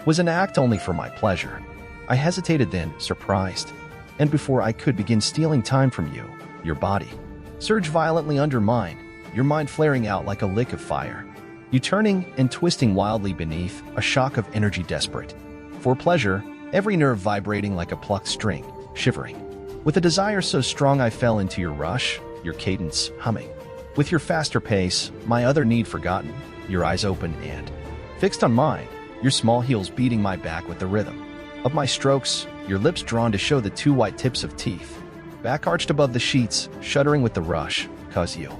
was an act only for my pleasure. I hesitated then, surprised, and before I could begin stealing time from you, your body surged violently under mine, your mind flaring out like a lick of fire. You turning and twisting wildly beneath, a shock of energy desperate for pleasure, every nerve vibrating like a plucked string, shivering with a desire so strong I fell into your rush, your cadence humming with your faster pace, my other need forgotten, your eyes open and fixed on mine, your small heels beating my back with the rhythm of my strokes, your lips drawn to show the 2 white tips of teeth, back arched above the sheets, shuddering with the rush, 'cause you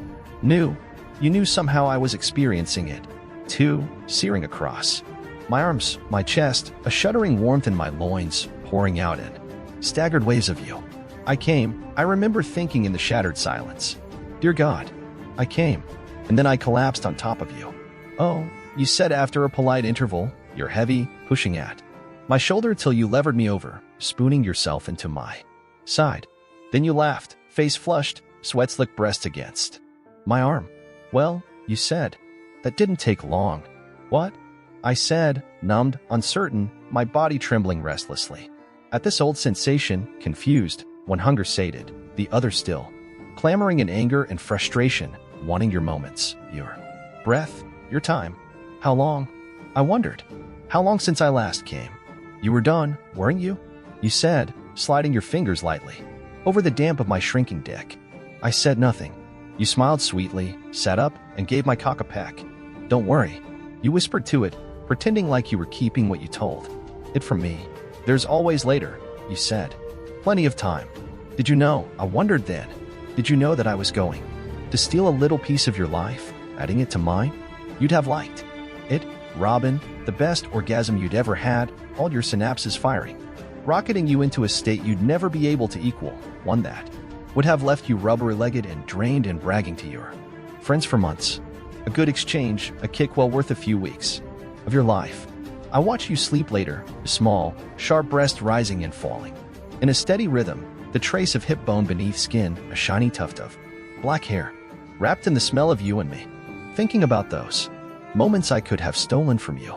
knew somehow I was experiencing it, too, searing across my arms, my chest, a shuddering warmth in my loins, pouring out in staggered waves of you. I came, I remember thinking in the shattered silence, dear God, I came, and then I collapsed on top of you. Oh, you said after a polite interval, you're heavy, pushing at my shoulder till you levered me over, spooning yourself into my side. Then you laughed, face flushed, sweat-slicked breast against my arm. Well, you said, that didn't take long. What? I said, numbed, uncertain, my body trembling restlessly. At this old sensation, confused, one hunger sated, the other still, clamoring in anger and frustration, wanting your moments, your breath, your time. How long? I wondered. How long since I last came? You were done, weren't you? You said, sliding your fingers lightly over the damp of my shrinking dick. I said nothing. You smiled sweetly, sat up, and gave my cock a peck. Don't worry. You whispered to it, pretending like you were keeping what you told it from me. There's always later, you said. Plenty of time. Did you know, I wondered then, did you know that I was going to steal a little piece of your life, adding it to mine? You'd have liked it, Robin, the best orgasm you'd ever had, all your synapses firing, rocketing you into a state you'd never be able to equal, one that would have left you rubber-legged and drained and bragging to your friends for months. A good exchange, a kick well worth a few weeks of your life. I watch you sleep later, a small, sharp breast rising and falling. In a steady rhythm, the trace of hip bone beneath skin, a shiny tuft of black hair, wrapped in the smell of you and me. Thinking about those moments I could have stolen from you,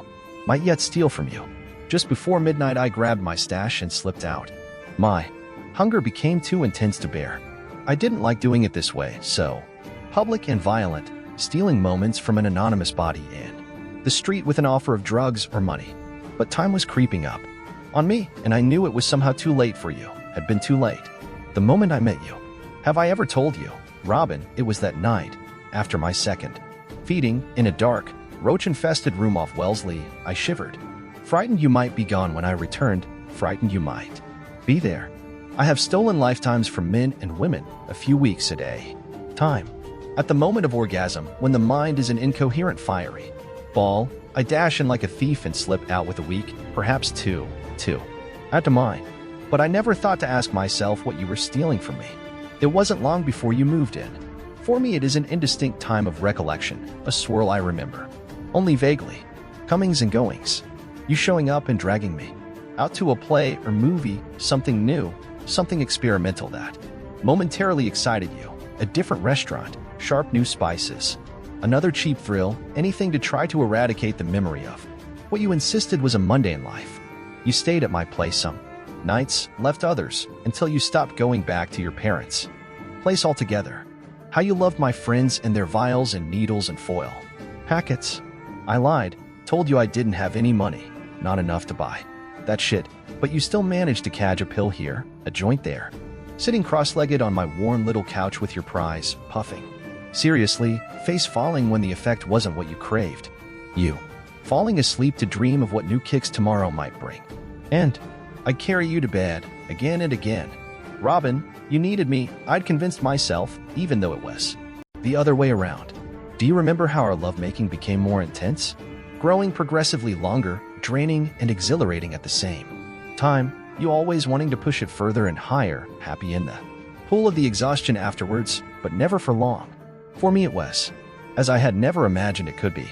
might yet steal from you. Just before midnight I grabbed my stash and slipped out. My hunger became too intense to bear. I didn't like doing it this way, so public and violent, stealing moments from an anonymous body in the street with an offer of drugs or money. But time was creeping up on me, and I knew it was somehow too late for you, had been too late. The moment I met you. Have I ever told you, Robin, it was that night, after my second feeding, in a dark, roach-infested room off Wellesley, I shivered. Frightened you might be gone when I returned, frightened you might be there. I have stolen lifetimes from men and women, a few weeks a day. Time. At the moment of orgasm, when the mind is an incoherent fiery ball, I dash in like a thief and slip out with a week, perhaps two, out to mine. But I never thought to ask myself what you were stealing from me. It wasn't long before you moved in. For me, it is an indistinct time of recollection, a swirl I remember. Only vaguely. Comings and goings. You showing up and dragging me. Out to a play or movie, something new, something experimental that momentarily excited you. A different restaurant, sharp new spices. Another cheap thrill, anything to try to eradicate the memory of what you insisted was a mundane life. You stayed at my place some nights, left others, until you stopped going back to your parents' place altogether. How you loved my friends and their vials and needles and foil packets. I lied, told you I didn't have any money, not enough to buy that shit, but you still managed to catch a pill here, a joint there. Sitting cross-legged on my worn little couch with your prize, puffing. Seriously, face falling when the effect wasn't what you craved. You. Falling asleep to dream of what new kicks tomorrow might bring. And I'd carry you to bed, again and again. Robin, you needed me, I'd convinced myself, even though it was the other way around. Do you remember how our lovemaking became more intense? Growing progressively longer, draining and exhilarating at the same time, you always wanting to push it further and higher, happy in the pool of the exhaustion afterwards, but never for long. For me it was, as I had never imagined it could be,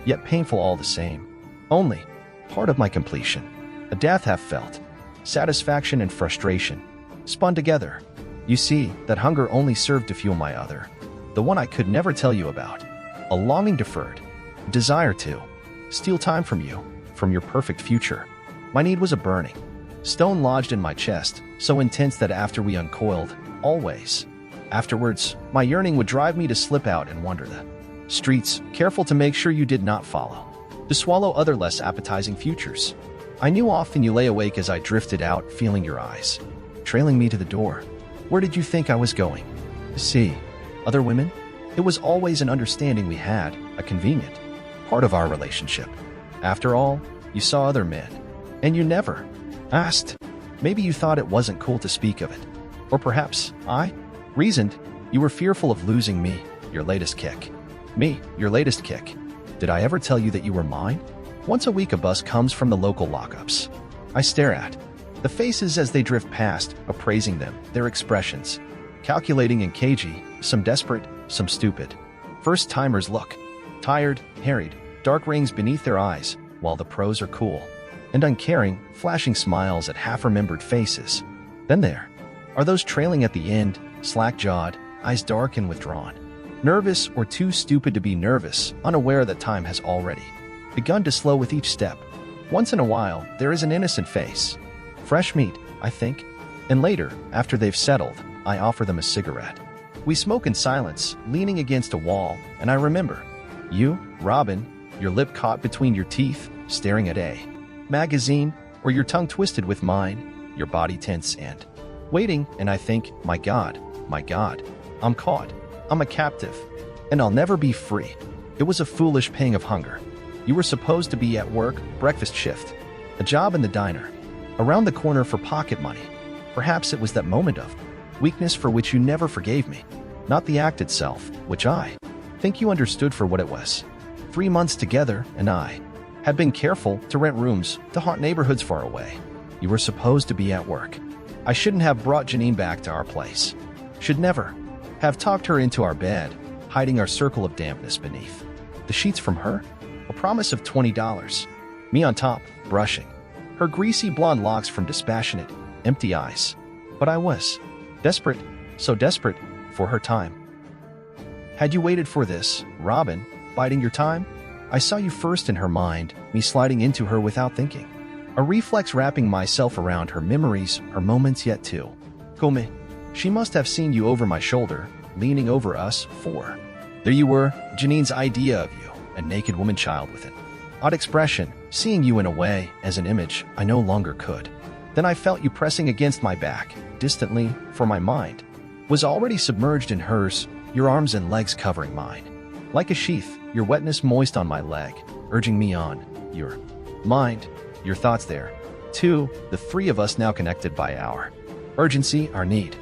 yet painful all the same. Only part of my completion, a death half felt, satisfaction and frustration, spun together. You see, that hunger only served to fuel my other, the one I could never tell you about, a longing deferred, desire to steal time from you, from your perfect future. My need was a burning stone lodged in my chest, so intense that after we uncoiled, always afterwards, my yearning would drive me to slip out and wander the streets, careful to make sure you did not follow, to swallow other less appetizing futures. I knew often you lay awake as I drifted out, feeling your eyes trailing me to the door. Where did you think I was going? To see other women? It was always an understanding we had, a convenient part of our relationship. After all, you saw other men, and you never asked. Maybe you thought it wasn't cool to speak of it. Or perhaps I reasoned you were fearful of losing me, your latest kick. Me, your latest kick. Did I ever tell you that you were mine? Once a week a bus comes from the local lockups. I stare at the faces as they drift past, appraising them, their expressions, calculating and cagey, some desperate, some stupid. First-timers look tired, harried, dark rings beneath their eyes, while the pros are cool and uncaring, flashing smiles at half-remembered faces. Then there are those trailing at the end, slack-jawed, eyes dark and withdrawn, nervous or too stupid to be nervous, unaware that time has already begun to slow with each step. Once in a while, there is an innocent face. Fresh meat, I think. And later, after they've settled, I offer them a cigarette. We smoke in silence, leaning against a wall, and I remember you, Robin, your lip caught between your teeth, staring at a magazine, or your tongue twisted with mine, your body tense and waiting, and I think, my God, I'm caught. I'm a captive, and I'll never be free. It was a foolish pang of hunger. You were supposed to be at work, breakfast shift, a job in the diner, around the corner for pocket money. Perhaps it was that moment of weakness for which you never forgave me, not the act itself, which I think you understood for what it was. 3 months together, and I had been careful to rent rooms, to haunt neighborhoods far away. You were supposed to be at work. I shouldn't have brought Janine back to our place. Should never have talked her into our bed, hiding our circle of dampness beneath the sheets from her. A promise of $20. Me on top, brushing her greasy blonde locks from dispassionate, empty eyes. But I was desperate, so desperate, for her time. Had you waited for this, Robin, biding your time? I saw you first in her mind, me sliding into her without thinking. A reflex wrapping myself around her memories, her moments yet too. Come, she must have seen you over my shoulder, leaning over us, for there you were, Janine's idea of you, a naked woman-child with an odd expression, seeing you in a way, as an image, I no longer could. Then I felt you pressing against my back, distantly, for my mind was already submerged in hers, your arms and legs covering mine. Like a sheath, your wetness moist on my leg, urging me on, your mind, your thoughts there. Too, the three of us now connected by our urgency, our need.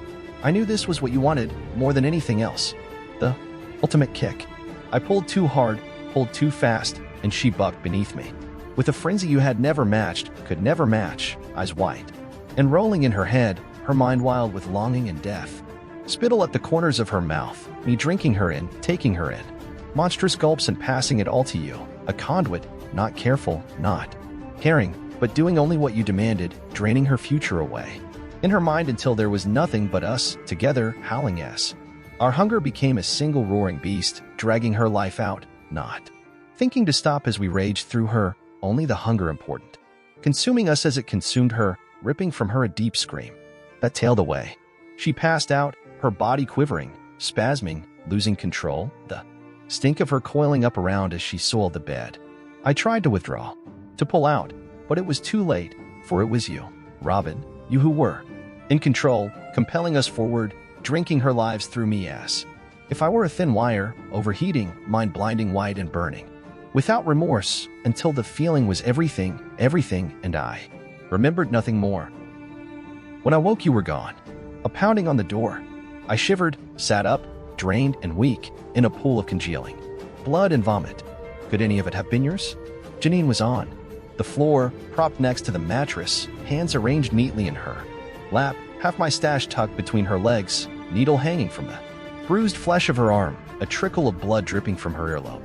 I knew this was what you wanted, more than anything else. The ultimate kick. I pulled too hard, pulled too fast, and she bucked beneath me. With a frenzy you had never matched, could never match, eyes white and rolling in her head, her mind wild with longing and death. Spittle at the corners of her mouth, me drinking her in, taking her in. Monstrous gulps and passing it all to you. A conduit, not careful, not caring, but doing only what you demanded, draining her future away. In her mind until there was nothing but us, together, howling yes. Our hunger became a single roaring beast, dragging her life out, not thinking to stop as we raged through her, only the hunger important. Consuming us as it consumed her, ripping from her a deep scream that tailed away. She passed out, her body quivering, spasming, losing control, the stink of her coiling up around as she soiled the bed. I tried to withdraw, to pull out, but it was too late, for it was you, Robin, you who were in control, compelling us forward, drinking her lives through me as if I were a thin wire, overheating, mind-blinding white and burning. Without remorse, until the feeling was everything, and I remembered nothing more. When I woke, you were gone. A pounding on the door. I shivered, sat up, drained and weak, in a pool of congealing blood and vomit. Could any of it have been yours? Janine was on the floor, propped next to the mattress, hands arranged neatly in her lap, half my stash tucked between her legs, needle hanging from the bruised flesh of her arm, a trickle of blood dripping from her earlobe.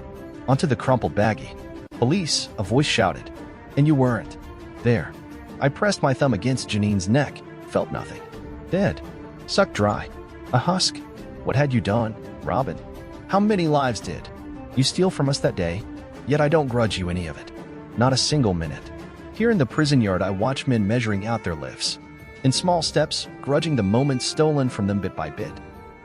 Onto the crumpled baggie. Police, a voice shouted. And you weren't there. I pressed my thumb against Janine's neck, felt nothing. Dead. Sucked dry. A husk. What had you done, Robin? How many lives did you steal from us that day? Yet I don't grudge you any of it. Not a single minute. Here in the prison yard I watch men measuring out their lives. In small steps, grudging the moments stolen from them bit by bit.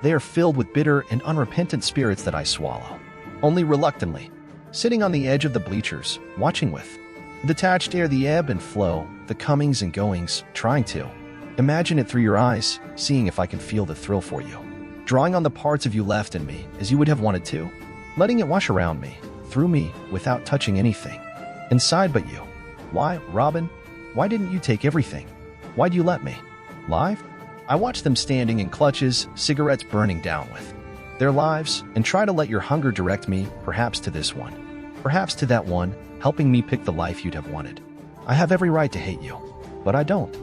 They are filled with bitter and unrepentant spirits that I swallow. Only reluctantly, sitting on the edge of the bleachers, watching with detached air the ebb and flow, the comings and goings, trying to imagine it through your eyes, seeing if I can feel the thrill for you. Drawing on the parts of you left in me, as you would have wanted to. Letting it wash around me, through me, without touching anything inside but you. Why, Robin? Why didn't you take everything? Why'd you let me? Live? I watched them standing in clutches, cigarettes burning down with their lives, and try to let your hunger direct me, perhaps to this one, perhaps to that one, helping me pick the life you'd have wanted. I have every right to hate you, but I don't.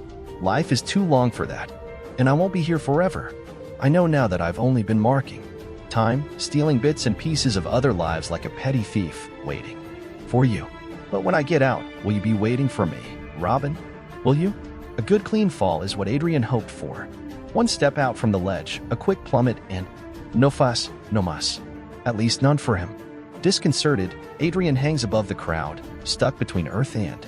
Life is too long for that, and I won't be here forever. I know now that I've only been marking time, stealing bits and pieces of other lives like a petty thief, waiting for you. But when I get out, will you be waiting for me, Robin? Will you? A good clean fall is what Adrian hoped for. One step out from the ledge, a quick plummet, and no fuss, no muss. At least none for him. Disconcerted, Adrian hangs above the crowd, stuck between earth and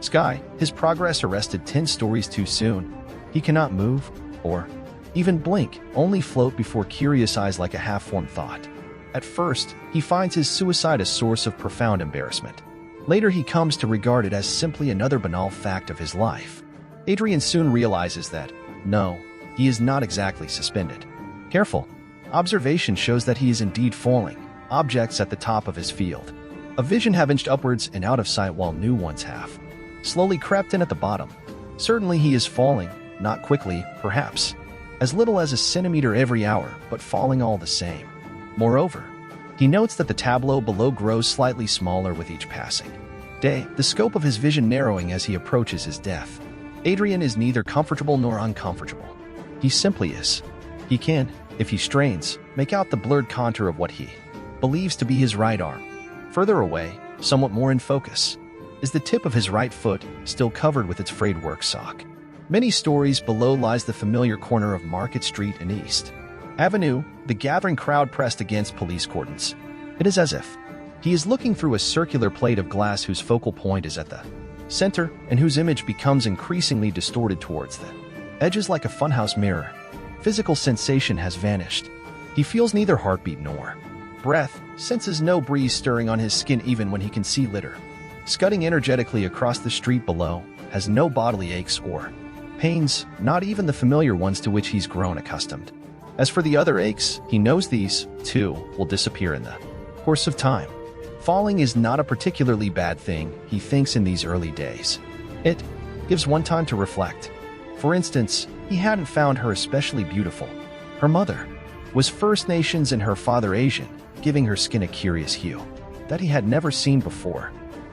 sky, his progress arrested 10 stories too soon. He cannot move, or even blink, only float before curious eyes like a half-formed thought. At first, he finds his suicide a source of profound embarrassment. Later he comes to regard it as simply another banal fact of his life. Adrian soon realizes that, no, he is not exactly suspended. Careful observation shows that he is indeed falling, objects at the top of his field. A vision have inched upwards and out of sight while new ones have slowly crept in at the bottom. Certainly he is falling, not quickly, perhaps, as little as a centimeter every hour, but falling all the same. Moreover, he notes that the tableau below grows slightly smaller with each passing day, the scope of his vision narrowing as he approaches his death. Adrian is neither comfortable nor uncomfortable. He simply is. He can, if he strains, make out the blurred contour of what he believes to be his right arm. Further away, somewhat more in focus, is the tip of his right foot, still covered with its frayed work sock. Many stories below lies the familiar corner of Market Street and East Avenue, the gathering crowd pressed against police cordons. It is as if he is looking through a circular plate of glass whose focal point is at the center and whose image becomes increasingly distorted towards the edges like a funhouse mirror. Physical sensation has vanished. He feels neither heartbeat nor breath, senses no breeze stirring on his skin even when he can see litter scudding energetically across the street below, has no bodily aches or pains, not even the familiar ones to which he's grown accustomed. As for the other aches, he knows these, too, will disappear in the course of time. Falling is not a particularly bad thing, he thinks in these early days. It gives one time to reflect. For instance, he hadn't found her especially beautiful. Her mother was First Nations and her father Asian, giving her skin a curious hue that he had never seen before.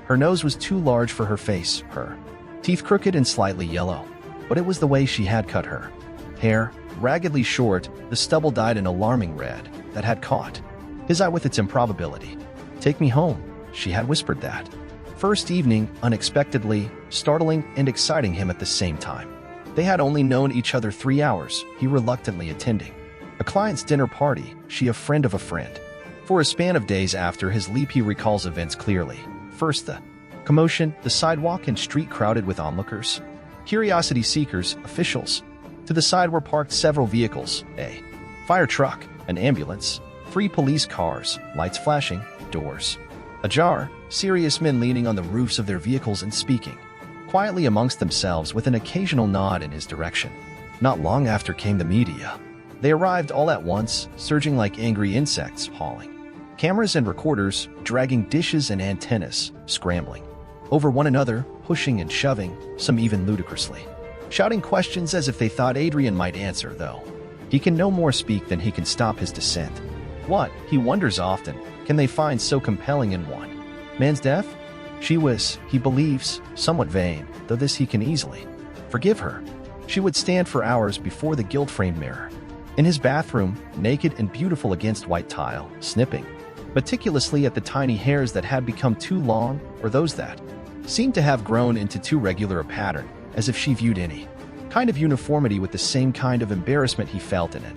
Her nose was too large for her face, her teeth crooked and slightly yellow. But it was the way she had cut her hair, Raggedly short, the stubble dyed an alarming red that had caught his eye with its improbability. "Take me home," she had whispered that first evening, unexpectedly, startling and exciting him at the same time. They had only known each other 3 hours, he reluctantly attending a client's dinner party, she a friend of a friend. For a span of days after his leap, he recalls events clearly. First, the commotion, the sidewalk and street crowded with onlookers, curiosity seekers, officials. To the side were parked several vehicles, a fire truck, an ambulance, 3 police cars, lights flashing, doors ajar, serious men leaning on the roofs of their vehicles and speaking quietly amongst themselves with an occasional nod in his direction. Not long after came the media. They arrived all at once, surging like angry insects, hauling cameras and recorders, dragging dishes and antennas, scrambling over one another, pushing and shoving, some even ludicrously shouting questions as if they thought Adrian might answer, though he can no more speak than he can stop his descent. What, he wonders often, can they find so compelling in one man's death? She was, he believes, somewhat vain, though this he can easily forgive her. She would stand for hours before the gilt-framed mirror in his bathroom, naked and beautiful against white tile, snipping meticulously at the tiny hairs that had become too long or those that seemed to have grown into too regular a pattern, as if she viewed any kind of uniformity with the same kind of embarrassment he felt in an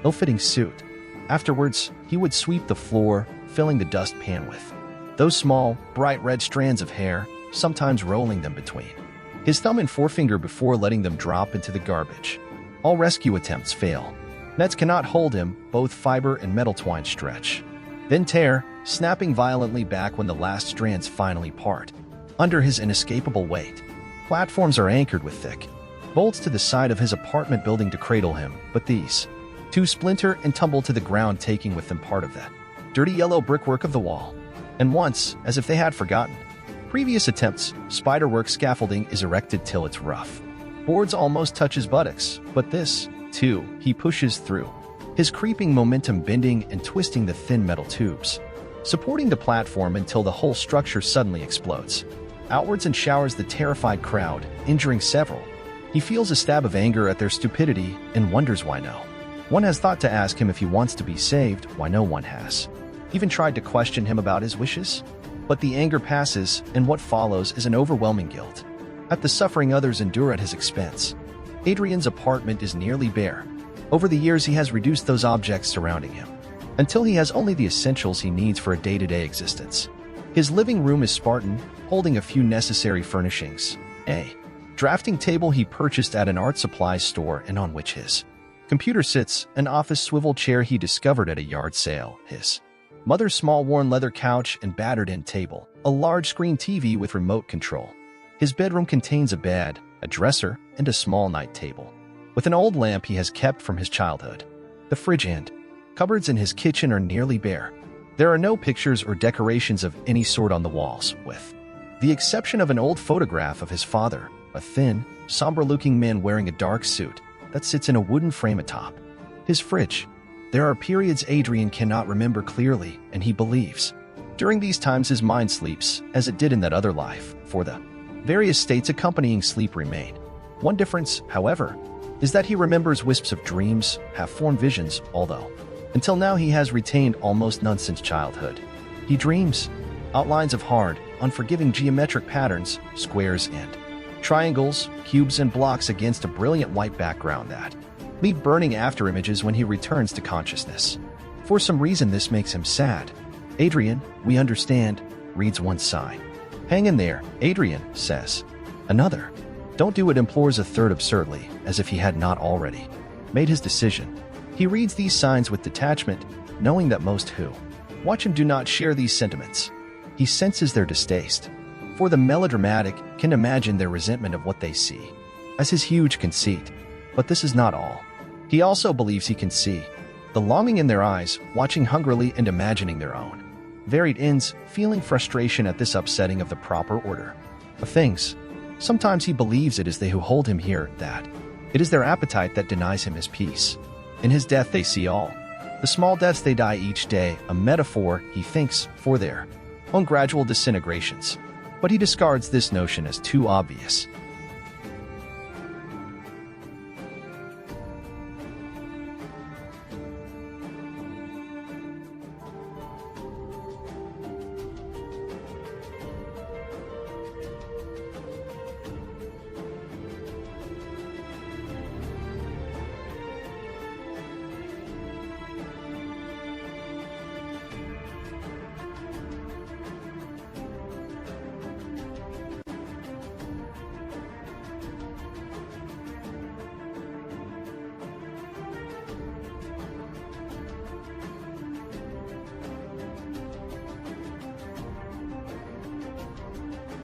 ill-fitting suit. Afterwards, he would sweep the floor, filling the dustpan with those small, bright red strands of hair, sometimes rolling them between his thumb and forefinger before letting them drop into the garbage. All rescue attempts fail. Nets cannot hold him, both fiber and metal twine stretch, then tear, snapping violently back when the last strands finally part under his inescapable weight. Platforms are anchored with thick bolts to the side of his apartment building to cradle him, but these two splinter and tumble to the ground, taking with them part of that dirty yellow brickwork of the wall. And once, as if they had forgotten previous attempts, spiderwork scaffolding is erected till its rough boards almost touch his buttocks, but this, too, he pushes through, his creeping momentum bending and twisting the thin metal tubes, supporting the platform until the whole structure suddenly explodes outwards and showers the terrified crowd, injuring several. He feels a stab of anger at their stupidity and wonders why no one has thought to ask him if he wants to be saved, why no one has even tried to question him about his wishes. But the anger passes, and what follows is an overwhelming guilt at the suffering others endure at his expense. Adrian's apartment is nearly bare. Over the years, he has reduced those objects surrounding him until he has only the essentials he needs for a day-to-day existence. His living room is Spartan, holding a few necessary furnishings, a drafting table he purchased at an art supplies store and on which his computer sits, an office swivel chair he discovered at a yard sale, his mother's small worn leather couch and battered end table, a large screen TV with remote control. His bedroom contains a bed, a dresser, and a small night table, with an old lamp he has kept from his childhood. The fridge and cupboards in his kitchen are nearly bare. There are no pictures or decorations of any sort on the walls, with the exception of an old photograph of his father, a thin, somber-looking man wearing a dark suit that sits in a wooden frame atop his fridge. There are periods Adrian cannot remember clearly, and he believes during these times his mind sleeps, as it did in that other life, for the various states accompanying sleep remain. One difference, however, is that he remembers wisps of dreams, half-formed visions, although until now he has retained almost none since childhood. He dreams outlines of hard, unforgiving geometric patterns, squares and triangles, cubes and blocks against a brilliant white background that leave burning after-images when he returns to consciousness. For some reason this makes him sad. "Adrian, we understand," reads one sign. "Hang in there," Adrian says. Another. "Don't do it," implores a third absurdly, as if he had not already made his decision. He reads these signs with detachment, knowing that most who watch him do not share these sentiments. He senses their distaste for the melodramatic, can imagine their resentment of what they see as his huge conceit. But this is not all. He also believes he can see the longing in their eyes, watching hungrily and imagining their own varied ends, feeling frustration at this upsetting of the proper order of things. Sometimes he believes it is they who hold him here, that it is their appetite that denies him his peace. In his death they see all the small deaths they die each day, a metaphor, he thinks, for their own gradual disintegrations. But he discards this notion as too obvious.